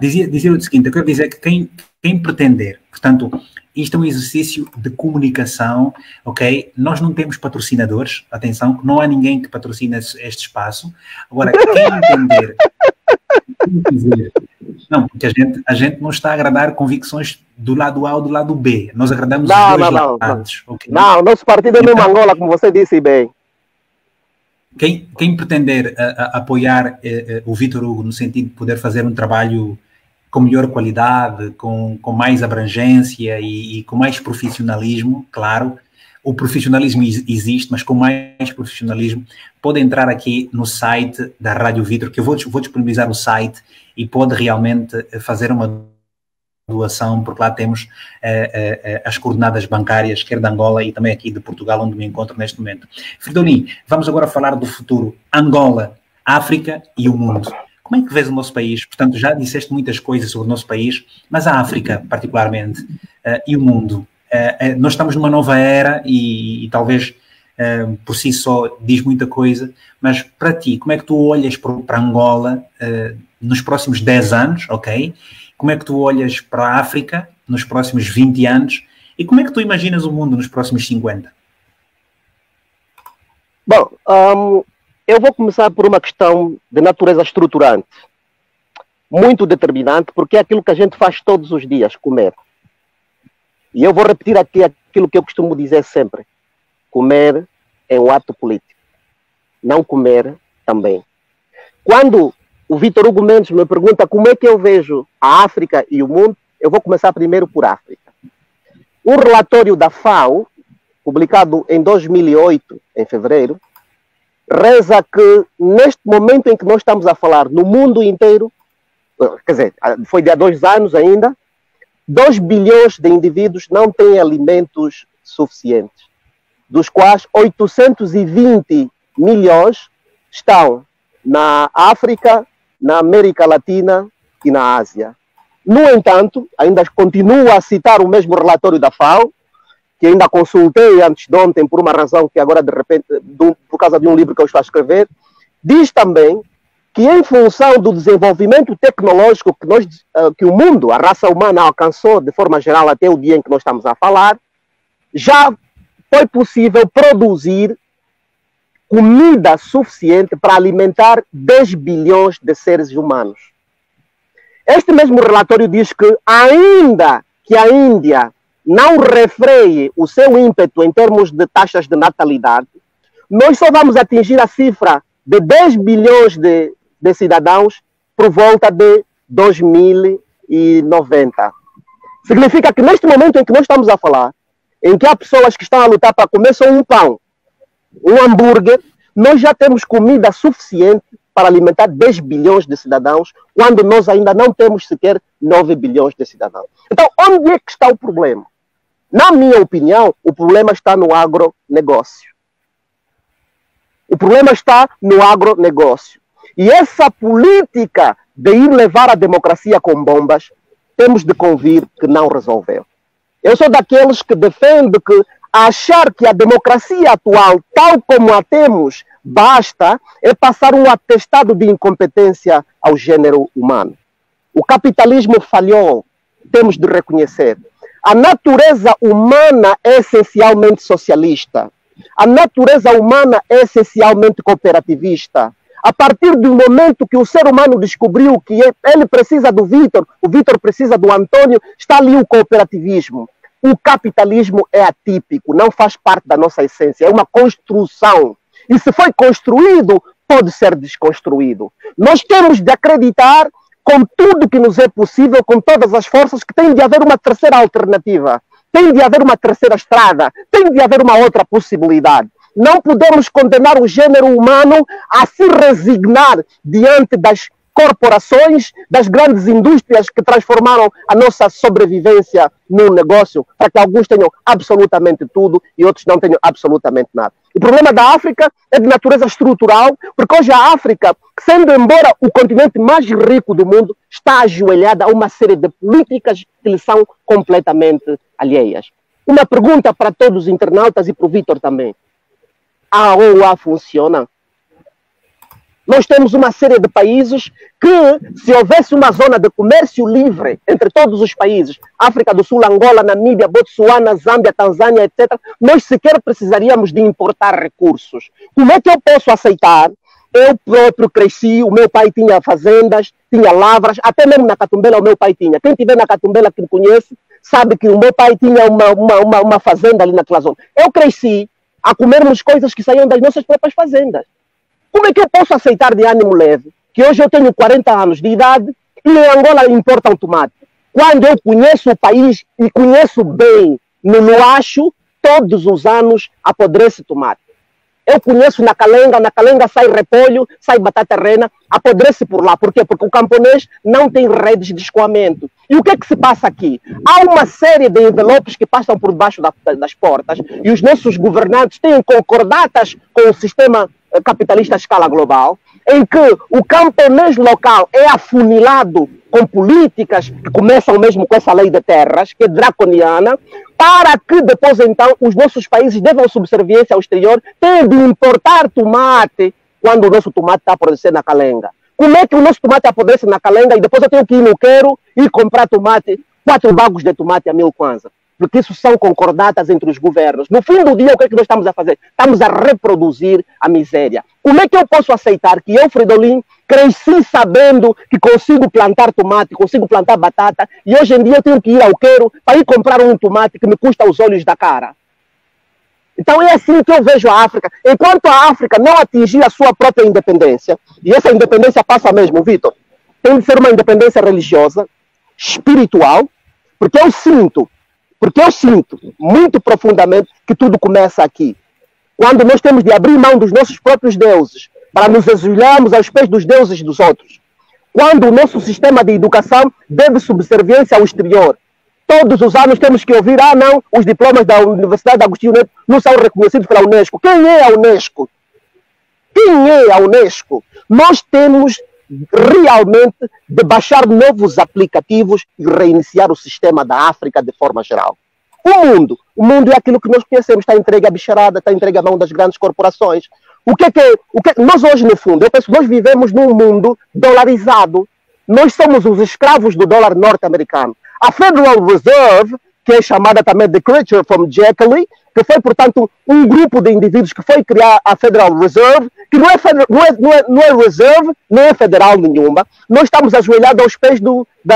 dizer o seguinte, eu quero dizer que quem pretender, portanto, isto é um exercício de comunicação, ok? Nós não temos patrocinadores, atenção, não há ninguém que patrocina este espaço. Agora, quem entender... Não, porque a gente não está a agradar convicções do lado A ou do lado B. Nós agradamos os dois lados. Okay? Não, nosso partido é mesmo Angola, como você disse bem. Quem pretender apoiar o Vítor Hugo no sentido de poder fazer um trabalho com melhor qualidade, com mais abrangência e com mais profissionalismo, claro, o profissionalismo existe, mas com mais profissionalismo, pode entrar aqui no site da Rádio Vítor, que eu vou disponibilizar o site e pode realmente fazer uma doação, porque lá temos as coordenadas bancárias, quer de Angola e também aqui de Portugal, onde me encontro neste momento. Fridolin, vamos agora falar do futuro. Angola, África e o mundo. Como é que vês o nosso país? Portanto, já disseste muitas coisas sobre o nosso país, mas a África, particularmente, e o mundo. Nós estamos numa nova era e talvez por si só diz muita coisa, mas para ti, como é que tu olhas para Angola nos próximos 10 anos, ok? Como é que tu olhas para a África nos próximos 20 anos e como é que tu imaginas o mundo nos próximos 50? Bom, eu vou começar por uma questão de natureza estruturante, muito determinante, porque é aquilo que a gente faz todos os dias, comer. E eu vou repetir aqui aquilo que eu costumo dizer sempre. Comer é um ato político. Não comer também. Quando o Vítor Hugo Mendes me pergunta como é que eu vejo a África e o mundo, eu vou começar primeiro por África. Um relatório da FAO, publicado em 2008, em fevereiro, reza que neste momento em que nós estamos a falar no mundo inteiro, quer dizer, foi de há 2 anos ainda, 2 bilhões de indivíduos não têm alimentos suficientes, dos quais 820 milhões estão na África, na América Latina e na Ásia. No entanto, ainda continuo a citar o mesmo relatório da FAO, que ainda consultei antes de ontem por uma razão que agora, de repente, por causa de um livro que eu estou a escrever, diz também que em função do desenvolvimento tecnológico que o mundo, a raça humana alcançou de forma geral até o dia em que nós estamos a falar, já foi possível produzir comida suficiente para alimentar 10 bilhões de seres humanos. Este mesmo relatório diz que ainda que a Índia não refreie o seu ímpeto em termos de taxas de natalidade, nós só vamos atingir a cifra de 10 bilhões de cidadãos por volta de 2090. Significa que neste momento em que nós estamos a falar, em que há pessoas que estão a lutar para comer só um pão, um hambúrguer, nós já temos comida suficiente para alimentar 10 bilhões de cidadãos, quando nós ainda não temos sequer 9 bilhões de cidadãos. Então, onde é que está o problema? Na minha opinião, o problema está no agronegócio. O problema está no agronegócio. E essa política de ir levar a democracia com bombas, temos de convir que não resolveu. Eu sou daqueles que defende que achar que a democracia atual, tal como a temos, basta é passar um atestado de incompetência ao gênero humano. O capitalismo falhou, temos de reconhecer. A natureza humana é essencialmente socialista. A natureza humana é essencialmente cooperativista. A partir do momento que o ser humano descobriu que ele precisa do Vítor, o Vítor precisa do Antônio, está ali o cooperativismo. O capitalismo é atípico, não faz parte da nossa essência, é uma construção. E se foi construído, pode ser desconstruído. Nós temos de acreditar, com tudo que nos é possível, com todas as forças, que tem de haver uma terceira alternativa, tem de haver uma terceira estrada, tem de haver uma outra possibilidade. Não podemos condenar o gênero humano a se resignar diante das corporações, das grandes indústrias que transformaram a nossa sobrevivência num negócio, para que alguns tenham absolutamente tudo e outros não tenham absolutamente nada. O problema da África é de natureza estrutural, porque hoje a África, sendo embora o continente mais rico do mundo, está ajoelhada a uma série de políticas que lhe são completamente alheias. Uma pergunta para todos os internautas e para o Vítor também. A OUA funciona? Nós temos uma série de países que, se houvesse uma zona de comércio livre entre todos os países, África do Sul, Angola, Namíbia, Botsuana, Zâmbia, Tanzânia, etc., nós sequer precisaríamos de importar recursos. Como é que eu posso aceitar? Eu próprio cresci, o meu pai tinha fazendas, tinha lavras, até mesmo na Catumbela o meu pai tinha. Quem estiver na Catumbela que me conhece, sabe que o meu pai tinha uma fazenda ali naquela zona. Eu cresci a comermos coisas que saíam das nossas próprias fazendas. Como é que eu posso aceitar de ânimo leve que hoje eu tenho 40 anos de idade e em Angola importam tomate? Quando eu conheço o país e conheço bem, no Luacho, todos os anos apodrece tomate. Eu conheço na Calenga sai repolho, sai batata rena, apodrece por lá. Por quê? Porque o camponês não tem redes de escoamento. E o que é que se passa aqui? Há uma série de envelopes que passam por debaixo das portas e os nossos governantes têm concordatas com o sistema capitalista à escala global, em que o camponês local é afunilado com políticas que começam mesmo com essa lei de terras, que é draconiana, para que depois então os nossos países devam subserviência ao exterior, têm de importar tomate quando o nosso tomate está a apodrecer na Calenga. Como é que o nosso tomate apodrece na Calenga e depois eu tenho que ir no Quero e comprar tomate, 4 bagos de tomate a 1000 kwanza? Porque isso são concordatas entre os governos. No fim do dia, o que é que nós estamos a fazer? Estamos a reproduzir a miséria. Como é que eu posso aceitar que eu, Fridolin, cresci sabendo que consigo plantar tomate, consigo plantar batata, e hoje em dia eu tenho que ir ao Quero para ir comprar um tomate que me custa os olhos da cara? Então é assim que eu vejo a África. Enquanto a África não atingir a sua própria independência, e essa independência passa mesmo, Vítor, tem de ser uma independência religiosa, espiritual, porque eu sinto muito profundamente que tudo começa aqui. Quando nós temos de abrir mão dos nossos próprios deuses para nos ajoelharmos aos pés dos deuses dos outros. quando o nosso sistema de educação deve subserviência ao exterior. Todos os anos temos que ouvir, não, os diplomas da Universidade de Agostinho Neto não são reconhecidos pela Unesco. Quem é a Unesco? Quem é a Unesco? Nós temos realmente de baixar novos aplicativos e reiniciar o sistema da África de forma geral. O mundo é aquilo que nós conhecemos, está entregue à bicharada, está entregue à mão das grandes corporações. Nós hoje, no fundo, eu penso que nós vivemos num mundo dolarizado. Nós somos os escravos do dólar norte-americano. A Federal Reserve, que é chamada também de Creature from Jekyll, que foi, portanto, um grupo de indivíduos que foi criar a Federal Reserve, que não é reserve, nem é federal nenhuma. Nós estamos ajoelhados aos pés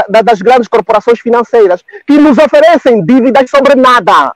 das grandes corporações financeiras, que nos oferecem dívidas sobre nada.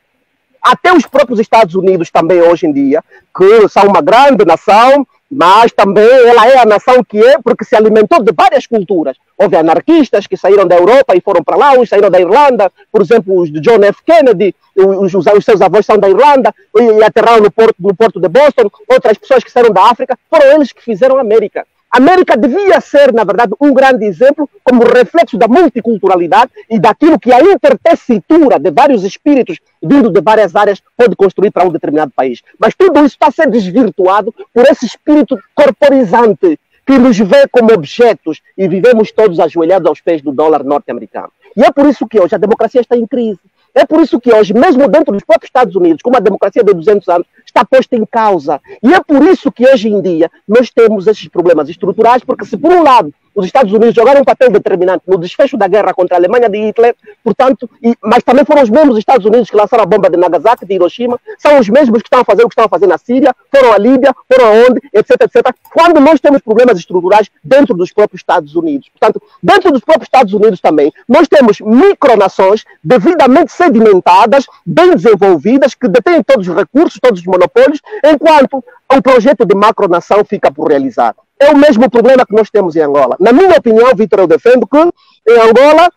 Até os próprios Estados Unidos também, hoje em dia, que são uma grande nação, mas também ela é a nação que é porque se alimentou de várias culturas. Houve anarquistas que saíram da Europa e foram para lá, uns saíram da Irlanda, por exemplo, os de John F. Kennedy, os seus avós são da Irlanda e aterraram no porto de Boston. Outras pessoas que saíram da África, foram eles que fizeram a América. A América devia ser, na verdade, um grande exemplo como reflexo da multiculturalidade e daquilo que a intertessitura de vários espíritos vindo de várias áreas pode construir para um determinado país. Mas tudo isso está a ser desvirtuado por esse espírito corporizante que nos vê como objetos e vivemos todos ajoelhados aos pés do dólar norte-americano. E é por isso que hoje a democracia está em crise. É por isso que hoje, mesmo dentro dos próprios Estados Unidos, como a democracia de 200 anos, está posta em causa. E é por isso que hoje em dia nós temos esses problemas estruturais, porque se por um lado os Estados Unidos jogaram um papel determinante no desfecho da guerra contra a Alemanha de Hitler, portanto, mas também foram os mesmos Estados Unidos que lançaram a bomba de Nagasaki, de Hiroshima, são os mesmos que estão a fazer o que estão a fazer na Síria, foram à Líbia, foram aonde, etc, etc. Quando nós temos problemas estruturais dentro dos próprios Estados Unidos. Portanto, dentro dos próprios Estados Unidos também, nós temos micronações devidamente sedimentadas, bem desenvolvidas, que detêm todos os recursos, todos os monopólios, enquanto o projeto de macronação fica por realizar. É o mesmo problema que nós temos em Angola. Na minha opinião, Vitor, eu defendo que em Angola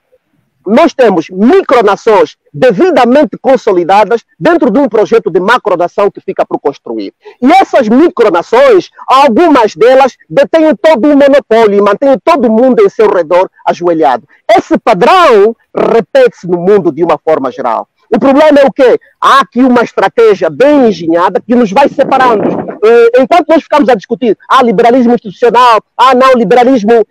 nós temos micronações devidamente consolidadas dentro de um projeto de macronação que fica por construir. E essas micronações, algumas delas detêm todo o monopólio e mantêm todo mundo em seu redor ajoelhado. Esse padrão repete-se no mundo de uma forma geral. O problema é o quê? Há aqui uma estratégia bem engenhada que nos vai separando. Enquanto nós ficamos a discutir liberalismo institucional, não, liberalismo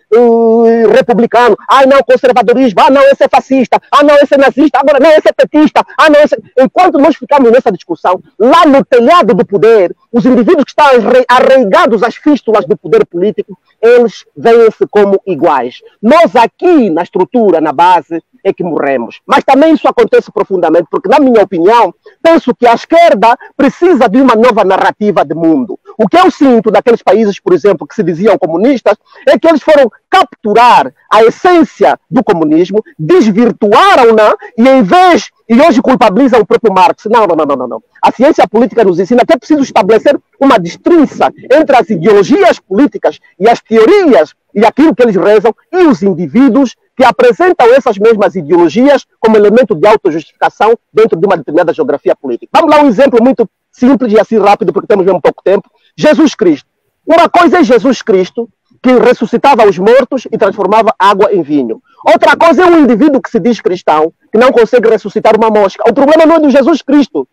republicano, não, conservadorismo, não, esse é fascista, não, esse é nazista, agora não, esse é petista, não, esse... Enquanto nós ficamos nessa discussão, lá no telhado do poder, os indivíduos que estão arraigados às fístulas do poder político, eles veem-se como iguais. Nós aqui, na estrutura, na base, é que morremos. Mas também isso acontece profundamente, porque, na minha opinião, penso que a esquerda precisa de uma nova narrativa de mundo. O que eu sinto daqueles países, por exemplo, que se diziam comunistas, é que eles foram capturar a essência do comunismo, desvirtuaram-na e hoje culpabilizam o próprio Marx. Não. A ciência política nos ensina que é preciso estabelecer uma distinção entre as ideologias políticas e as teorias e aquilo que eles rezam e os indivíduos que apresentam essas mesmas ideologias como elemento de autojustificação dentro de uma determinada geografia política. Vamos lá, um exemplo muito simples e assim rápido, porque temos mesmo pouco tempo. Jesus Cristo. Uma coisa é Jesus Cristo, que ressuscitava os mortos e transformava água em vinho. Outra coisa é um indivíduo que se diz cristão, que não consegue ressuscitar uma mosca. O problema não é do Jesus Cristo,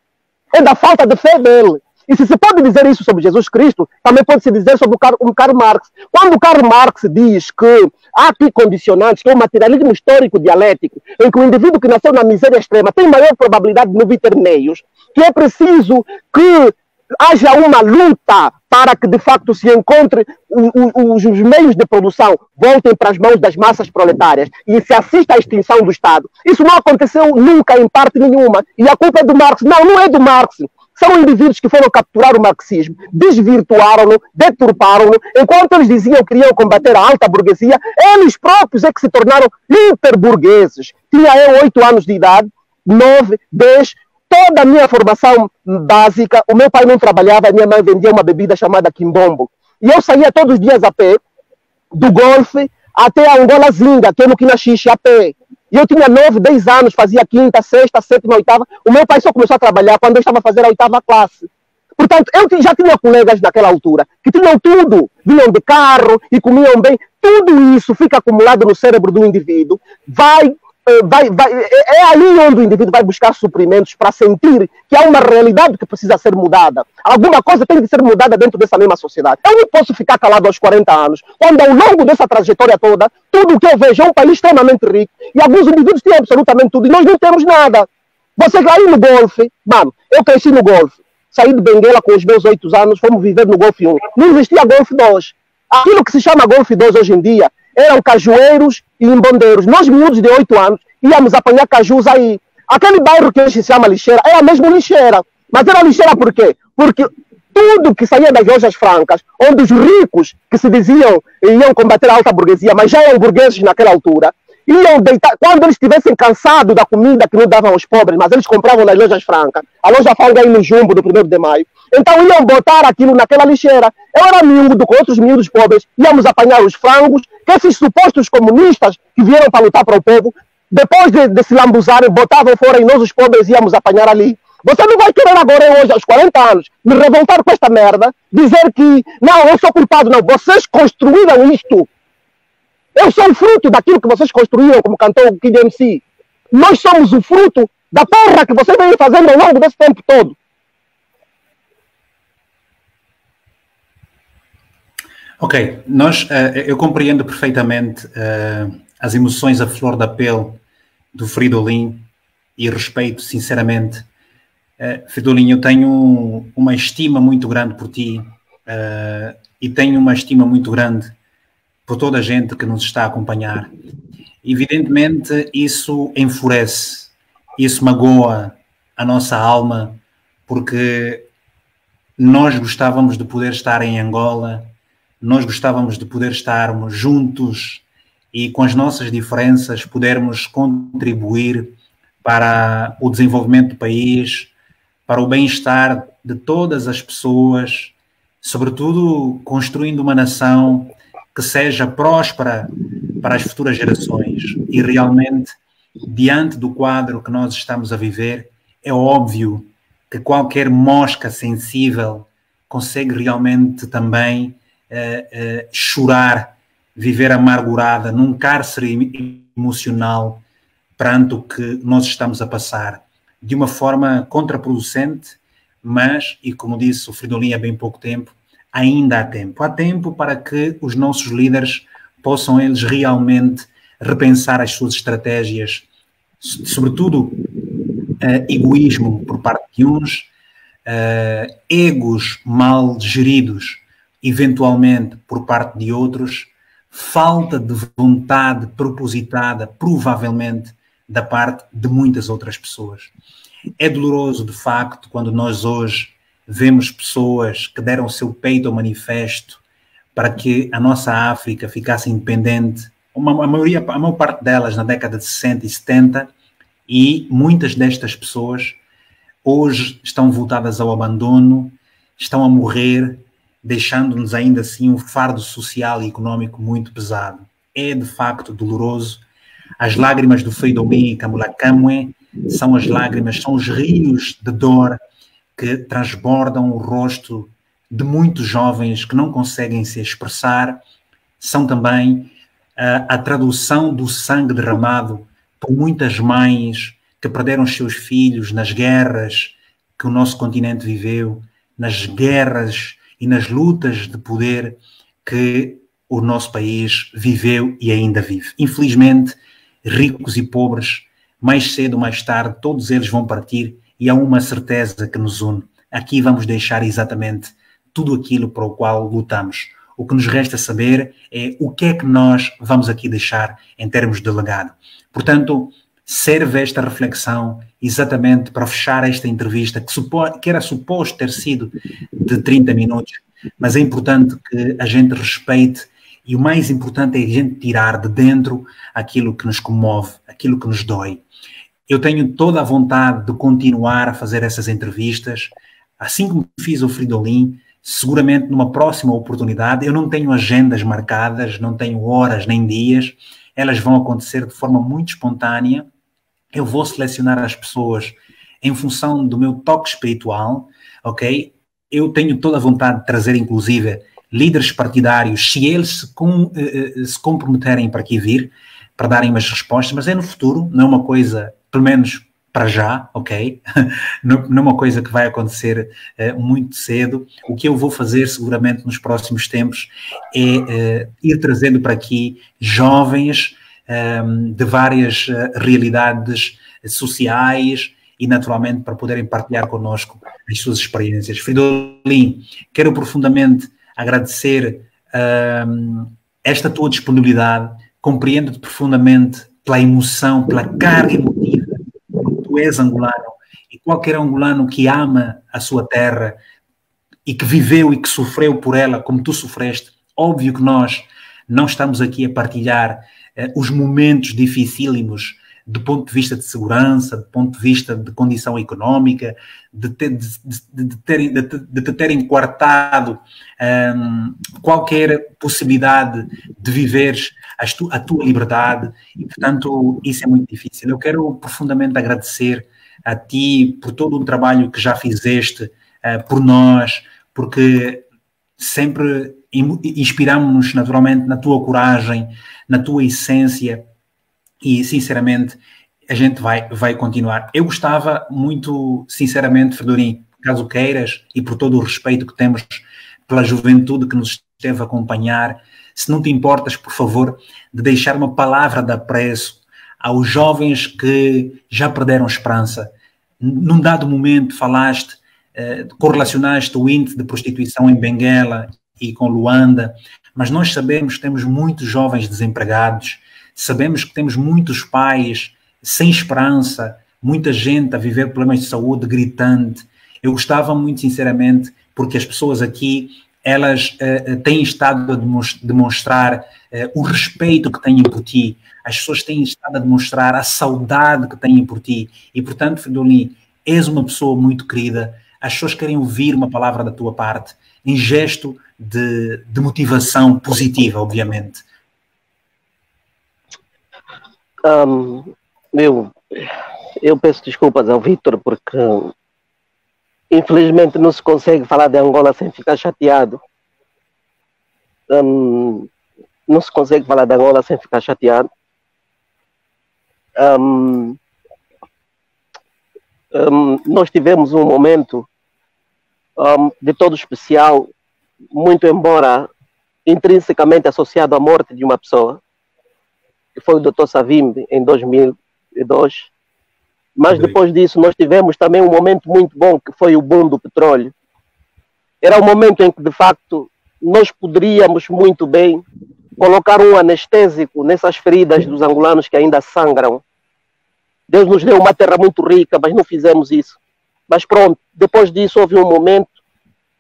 é da falta de fé dele. E se pode dizer isso sobre Jesus Cristo, também pode-se dizer sobre o Karl Marx. Quando o Karl Marx diz que há aqui condicionantes, que é o materialismo histórico dialético, em que o indivíduo que nasceu na miséria extrema tem maior probabilidade de não vir ter meios, que é preciso que haja uma luta para que, de facto, se encontre os meios de produção voltem para as mãos das massas proletárias e se assista à extinção do Estado. Isso não aconteceu nunca, em parte nenhuma. E a culpa é do Marx. Não é do Marx. São indivíduos que foram capturar o marxismo, desvirtuaram-no, deturparam-no, enquanto eles diziam que queriam combater a alta burguesia, eles próprios é que se tornaram hiperburgueses. Tinha eu 8 anos de idade, 9, 10, toda a minha formação básica, o meu pai não trabalhava, a minha mãe vendia uma bebida chamada quimbombo. E eu saía todos os dias a pé, do Golfe até a Angola Zinga, que é no Quinaxixe, a pé. E eu tinha 9, 10 anos, fazia 5ª, 6ª, 7ª, 8ª. O meu pai só começou a trabalhar quando eu estava a fazer a 8ª classe. Portanto, já tinha colegas naquela altura que tinham tudo, vinham de carro e comiam bem. Tudo isso fica acumulado no cérebro do indivíduo, é aí onde o indivíduo vai buscar suprimentos para sentir que há uma realidade que precisa ser mudada. Alguma coisa tem que ser mudada dentro dessa mesma sociedade. Eu não posso ficar calado aos 40 anos, quando ao longo dessa trajetória toda, tudo o que eu vejo é um país extremamente rico e alguns indivíduos têm absolutamente tudo e nós não temos nada. Você caiu no golfe, mano, eu cresci no golfe, saí de Benguela com os meus 8 anos, fomos viver no golfe 1. Não existia golfe 2. Aquilo que se chama golfe 2 hoje em dia eram cajueiros e embondeiros. Nós, miúdos de 8 anos, íamos apanhar cajus aí. Aquele bairro que hoje se chama Lixeira, era mesmo lixeira. Mas era lixeira por quê? Porque tudo que saía das lojas francas, onde os ricos, que se diziam, iam combater a alta burguesia, mas já eram burgueses naquela altura, iam deitar, quando eles estivessem cansados da comida que não davam aos pobres, mas eles compravam nas lojas francas, a loja Fanga aí no Jumbo, do 1º de maio, então iam botar aquilo naquela lixeira. Eu era miúdo com outros miúdos pobres, íamos apanhar os frangos, que esses supostos comunistas que vieram para lutar para o povo, depois de se lambuzarem, botavam fora e nós os pobres íamos apanhar ali. Você não vai querer agora, hoje, aos 40 anos, me revoltar com esta merda, dizer que, não, eu sou culpado, não, vocês construíram isto. Eu sou o fruto daquilo que vocês construíram, como cantou o Kid MC. Nós somos o fruto da porra que vocês vêm fazendo ao longo desse tempo todo. Ok, eu compreendo perfeitamente as emoções à flor da pele do Fridolin e respeito, sinceramente. Fridolin, eu tenho uma estima muito grande por ti e tenho uma estima muito grande por toda a gente que nos está a acompanhar. Evidentemente, isso enfurece, isso magoa a nossa alma, porque nós gostávamos de poder estar em Angola, nós gostávamos de poder estarmos juntos e com as nossas diferenças podermos contribuir para o desenvolvimento do país, para o bem-estar de todas as pessoas, sobretudo construindo uma nação que seja próspera para as futuras gerações. E realmente, diante do quadro que nós estamos a viver, é óbvio que qualquer mosca sensível consegue realmente também chorar, viver amargurada num cárcere emocional perante o que nós estamos a passar, de uma forma contraproducente, mas, e como disse o Fridolin há bem pouco tempo, ainda há tempo. Há tempo para que os nossos líderes possam eles realmente repensar as suas estratégias, sobretudo egoísmo por parte de uns, egos mal geridos, eventualmente por parte de outros, falta de vontade propositada, provavelmente, da parte de muitas outras pessoas. É doloroso, de facto, quando nós hoje vemos pessoas que deram o seu peito ao manifesto para que a nossa África ficasse independente, a maior parte delas na década de 60 e 70, e muitas destas pessoas hoje estão voltadas ao abandono, estão a morrer, deixando-nos ainda assim um fardo social e econômico muito pesado. É de facto doloroso. As lágrimas do Fridolin e Kamula Kamwe são as lágrimas, são os rios de dor que transbordam o rosto de muitos jovens que não conseguem se expressar, são também a tradução do sangue derramado por muitas mães que perderam os seus filhos nas guerras que o nosso continente viveu, nas guerras e nas lutas de poder que o nosso país viveu e ainda vive. Infelizmente, ricos e pobres, mais cedo ou mais tarde, todos eles vão partir e há uma certeza que nos une. Aqui vamos deixar exatamente tudo aquilo para o qual lutamos. O que nos resta saber é o que é que nós vamos aqui deixar em termos de legado. Portanto, serve esta reflexão exatamente para fechar esta entrevista, que era suposto ter sido de 30 minutos, mas é importante que a gente respeite e o mais importante é a gente tirar de dentro aquilo que nos comove, aquilo que nos dói. Eu tenho toda a vontade de continuar a fazer essas entrevistas, assim como fiz o Fridolin, seguramente numa próxima oportunidade. Eu não tenho agendas marcadas, não tenho horas nem dias, elas vão acontecer de forma muito espontânea. Eu vou selecionar as pessoas em função do meu toque espiritual, ok? eu tenho toda a vontade de trazer, inclusive, líderes partidários, se eles se comprometerem para aqui vir, para darem umas respostas, mas é no futuro, não é uma coisa, pelo menos para já, ok? Não é uma coisa que vai acontecer muito cedo. O que eu vou fazer seguramente nos próximos tempos é ir trazendo para aqui jovens de várias realidades sociais e naturalmente para poderem partilhar connosco as suas experiências. Fridolin, quero profundamente agradecer esta tua disponibilidade, compreendo-te profundamente pela emoção, pela carga emotiva. Tu és angolano e qualquer angolano que ama a sua terra e que viveu e que sofreu por ela como tu sofreste, óbvio que nós não estamos aqui a partilhar os momentos dificílimos do ponto de vista de segurança, do ponto de vista de condição económica, de te terem coartado qualquer possibilidade de viveres a tua liberdade e, portanto, isso é muito difícil. Eu quero profundamente agradecer a ti por todo o trabalho que já fizeste por nós, porque sempre inspiramos-nos naturalmente na tua coragem, na tua essência e, sinceramente, a gente vai continuar. Eu gostava muito, sinceramente, Fridolin, caso queiras, e por todo o respeito que temos pela juventude que nos esteve a acompanhar, se não te importas, por favor, de deixar uma palavra de apreço aos jovens que já perderam esperança. Num dado momento falaste, correlacionaste o índice de prostituição em Benguela e com Luanda, mas nós sabemos que temos muitos jovens desempregados, sabemos que temos muitos pais sem esperança, muita gente a viver problemas de saúde gritante. Eu gostava muito, sinceramente, porque as pessoas aqui, elas têm estado a demonstrar o respeito que têm por ti, as pessoas têm estado a demonstrar a saudade que têm por ti, e, portanto, Fridolin, és uma pessoa muito querida, as pessoas querem ouvir uma palavra da tua parte, em gesto de motivação positiva, obviamente. Eu peço desculpas ao Vítor, porque infelizmente não se consegue falar de Angola sem ficar chateado. Não se consegue falar de Angola sem ficar chateado. Nós tivemos um momento de todo especial, muito embora intrinsecamente associado à morte de uma pessoa, que foi o Dr. Savimbi, em 2002. Mas depois disso nós tivemos também um momento muito bom, que foi o boom do petróleo. Era um momento em que, de facto, nós poderíamos muito bem colocar um anestésico nessas feridas dos angolanos que ainda sangram. Deus nos deu uma terra muito rica, mas não fizemos isso. Mas pronto, depois disso houve um momento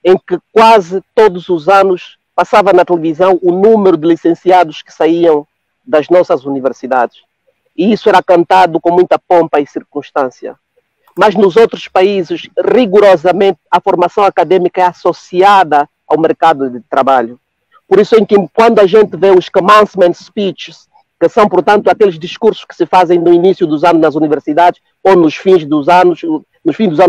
em que quase todos os anos passava na televisão o número de licenciados que saíam das nossas universidades. E isso era cantado com muita pompa e circunstância. Mas nos outros países, rigorosamente, a formação acadêmica é associada ao mercado de trabalho. Por isso, quando a gente vê os commencement speeches, que são, portanto, aqueles discursos que se fazem no início dos anos nas universidades, ou nos fins dos anos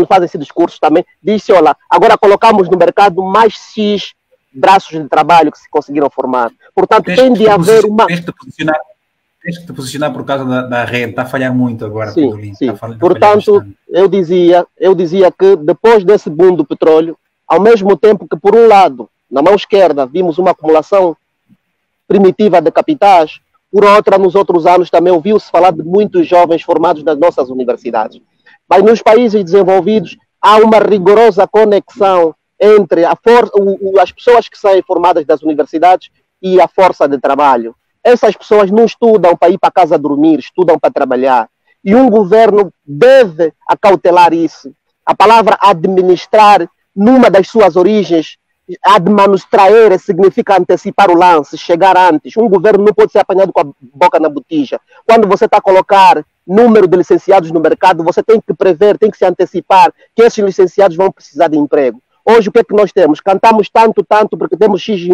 fazem-se discursos também, diz-se, olha, agora colocamos no mercado mais X braços de trabalho que se conseguiram formar. Portanto, tem de haver uma... Tens que te posicionar por causa da rede, está a falhar muito agora. Sim, sim. Portanto, eu dizia que depois desse boom do petróleo, ao mesmo tempo que, por um lado, na mão esquerda, vimos uma acumulação primitiva de capitais, por outra, nos outros anos também ouviu-se falar de muitos jovens formados nas nossas universidades. Mas nos países desenvolvidos há uma rigorosa conexão entre as pessoas que saem formadas das universidades e a força de trabalho. Essas pessoas não estudam para ir para casa dormir, estudam para trabalhar. E um governo deve acautelar isso. A palavra administrar, numa das suas origens, administrar significa antecipar o lance, chegar antes. Um governo não pode ser apanhado com a boca na botija. Quando você está a colocar número de licenciados no mercado, você tem que prever, tem que se antecipar que esses licenciados vão precisar de emprego. Hoje, o que é que nós temos? Cantamos tanto, porque temos X...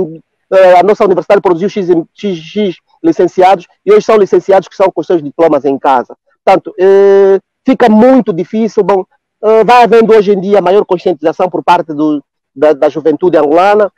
A nossa universidade produziu X licenciados e hoje são licenciados que são com seus diplomas em casa. Portanto, fica muito difícil. Bom, vai havendo hoje em dia maior conscientização por parte da juventude angolana,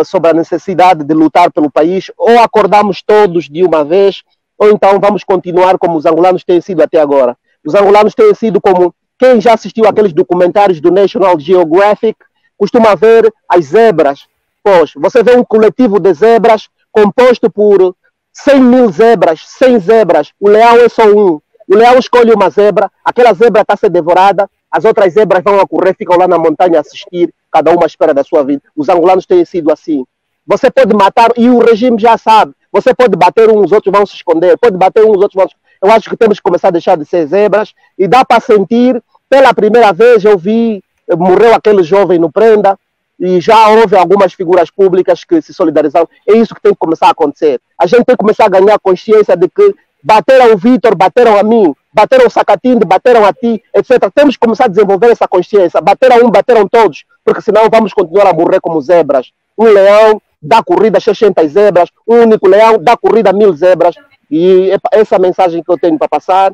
sobre a necessidade de lutar pelo país, ou acordamos todos de uma vez, ou então vamos continuar como os angolanos têm sido até agora. Os angolanos têm sido como quem já assistiu aqueles documentários do National Geographic, costuma ver as zebras. Pois, você vê um coletivo de zebras composto por 100 mil zebras, 100 zebras, o leão é só um. O leão escolhe uma zebra, aquela zebra está a ser devorada, as outras zebras vão a correr, ficam lá na montanha a assistir, cada uma à espera da sua vida. Os angolanos têm sido assim. Você pode matar, e o regime já sabe, você pode bater uns, os outros vão se esconder, pode bater uns, os outros vão se esconder. Eu acho que temos que começar a deixar de ser zebras, e dá para sentir, pela primeira vez eu vi, morreu aquele jovem no Prenda, e já houve algumas figuras públicas que se solidarizaram. É isso que tem que começar a acontecer. A gente tem que começar a ganhar consciência de que bateram o Vitor, bateram a mim, bateram o Sacatinde, bateram a ti, etc. Temos que começar a desenvolver essa consciência. Bateram um, bateram todos, porque senão vamos continuar a morrer como zebras. Um leão dá corrida a 600 zebras, um único leão dá corrida a 1000 zebras. E é essa a mensagem que eu tenho para passar,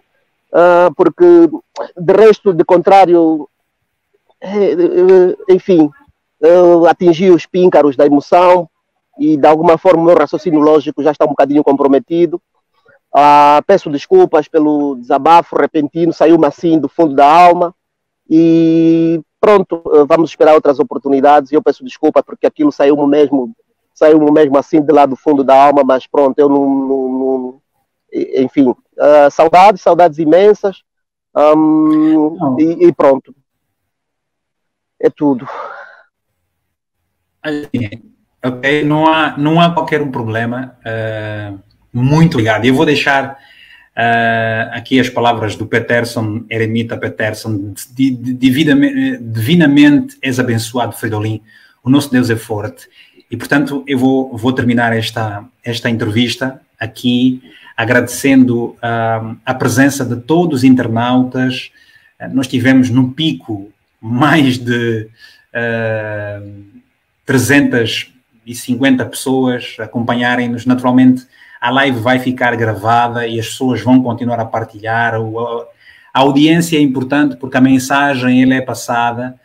porque de resto, de contrário, enfim, atingi os píncaros da emoção e de alguma forma o meu raciocínio lógico já está um bocadinho comprometido. Peço desculpas pelo desabafo repentino, saiu-me assim do fundo da alma e pronto, vamos esperar outras oportunidades. Eu peço desculpa porque aquilo saiu-me mesmo assim de lá do fundo da alma, mas pronto, eu não enfim, saudades imensas, e pronto, é tudo. Ok, não há qualquer problema. Muito obrigado. Eu vou deixar aqui as palavras do Peterson, Eremita Peterson, divinamente és abençoado, Fridolin, o nosso Deus é forte. E, portanto, eu vou terminar esta entrevista aqui, agradecendo a presença de todos os internautas. Nós tivemos no pico mais de 350 pessoas acompanharem-nos. Naturalmente, a live vai ficar gravada e as pessoas vão continuar a partilhar. A audiência é importante porque a mensagem ela é passada,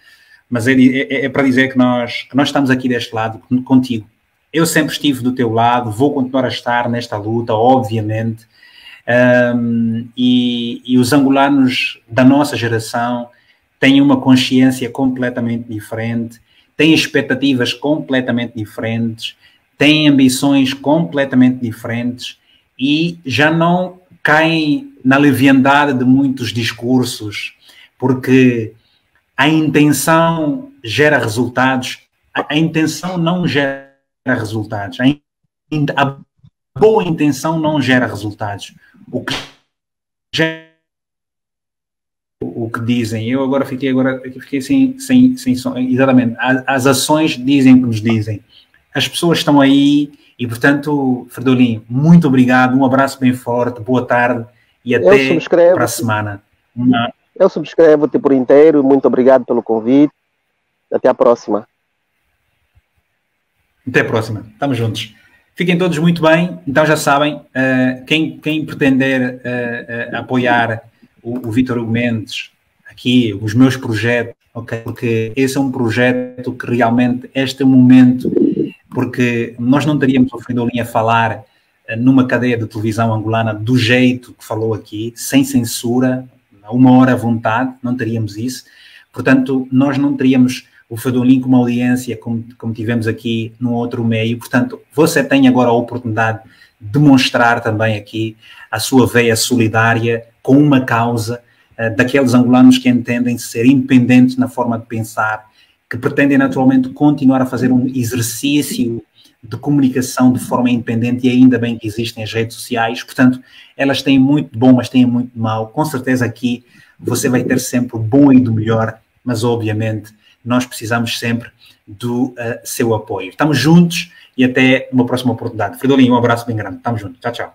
mas é para dizer que nós estamos aqui deste lado contigo. Eu sempre estive do teu lado, vou continuar a estar nesta luta, obviamente, e os angolanos da nossa geração têm uma consciência completamente diferente, têm expectativas completamente diferentes, têm ambições completamente diferentes e já não caem na leviandade de muitos discursos, porque a intenção gera resultados, a intenção não gera resultados, a boa intenção não gera resultados. O que dizem, eu agora fiquei sem som, exatamente, as ações dizem o que nos dizem. As pessoas estão aí e, portanto, Fridolin, muito obrigado, um abraço bem forte, boa tarde e até para a semana. Eu subscrevo-te por inteiro, muito obrigado pelo convite, até a próxima. Até a próxima, estamos juntos. Fiquem todos muito bem, então já sabem, quem pretender apoiar o Vítor Hugo Mendes, aqui, os meus projetos, okay? Porque esse é um projeto que realmente, este momento, porque nós não teríamos o Fridolin a falar numa cadeia de televisão angolana do jeito que falou aqui, sem censura, a uma hora à vontade, não teríamos isso. Portanto, nós não teríamos o Fridolin com uma audiência como tivemos aqui num outro meio. Portanto, você tem agora a oportunidade de demonstrar também aqui a sua veia solidária com uma causa daqueles angolanos que entendem ser independentes na forma de pensar, que pretendem naturalmente continuar a fazer um exercício de comunicação de forma independente, e ainda bem que existem as redes sociais. Portanto, elas têm muito de bom, mas têm muito de mau. Com certeza aqui você vai ter sempre o bom e do melhor, mas obviamente nós precisamos sempre do seu apoio. Estamos juntos e até uma próxima oportunidade. Fridolin, um abraço bem grande. Estamos juntos. Tchau, tchau.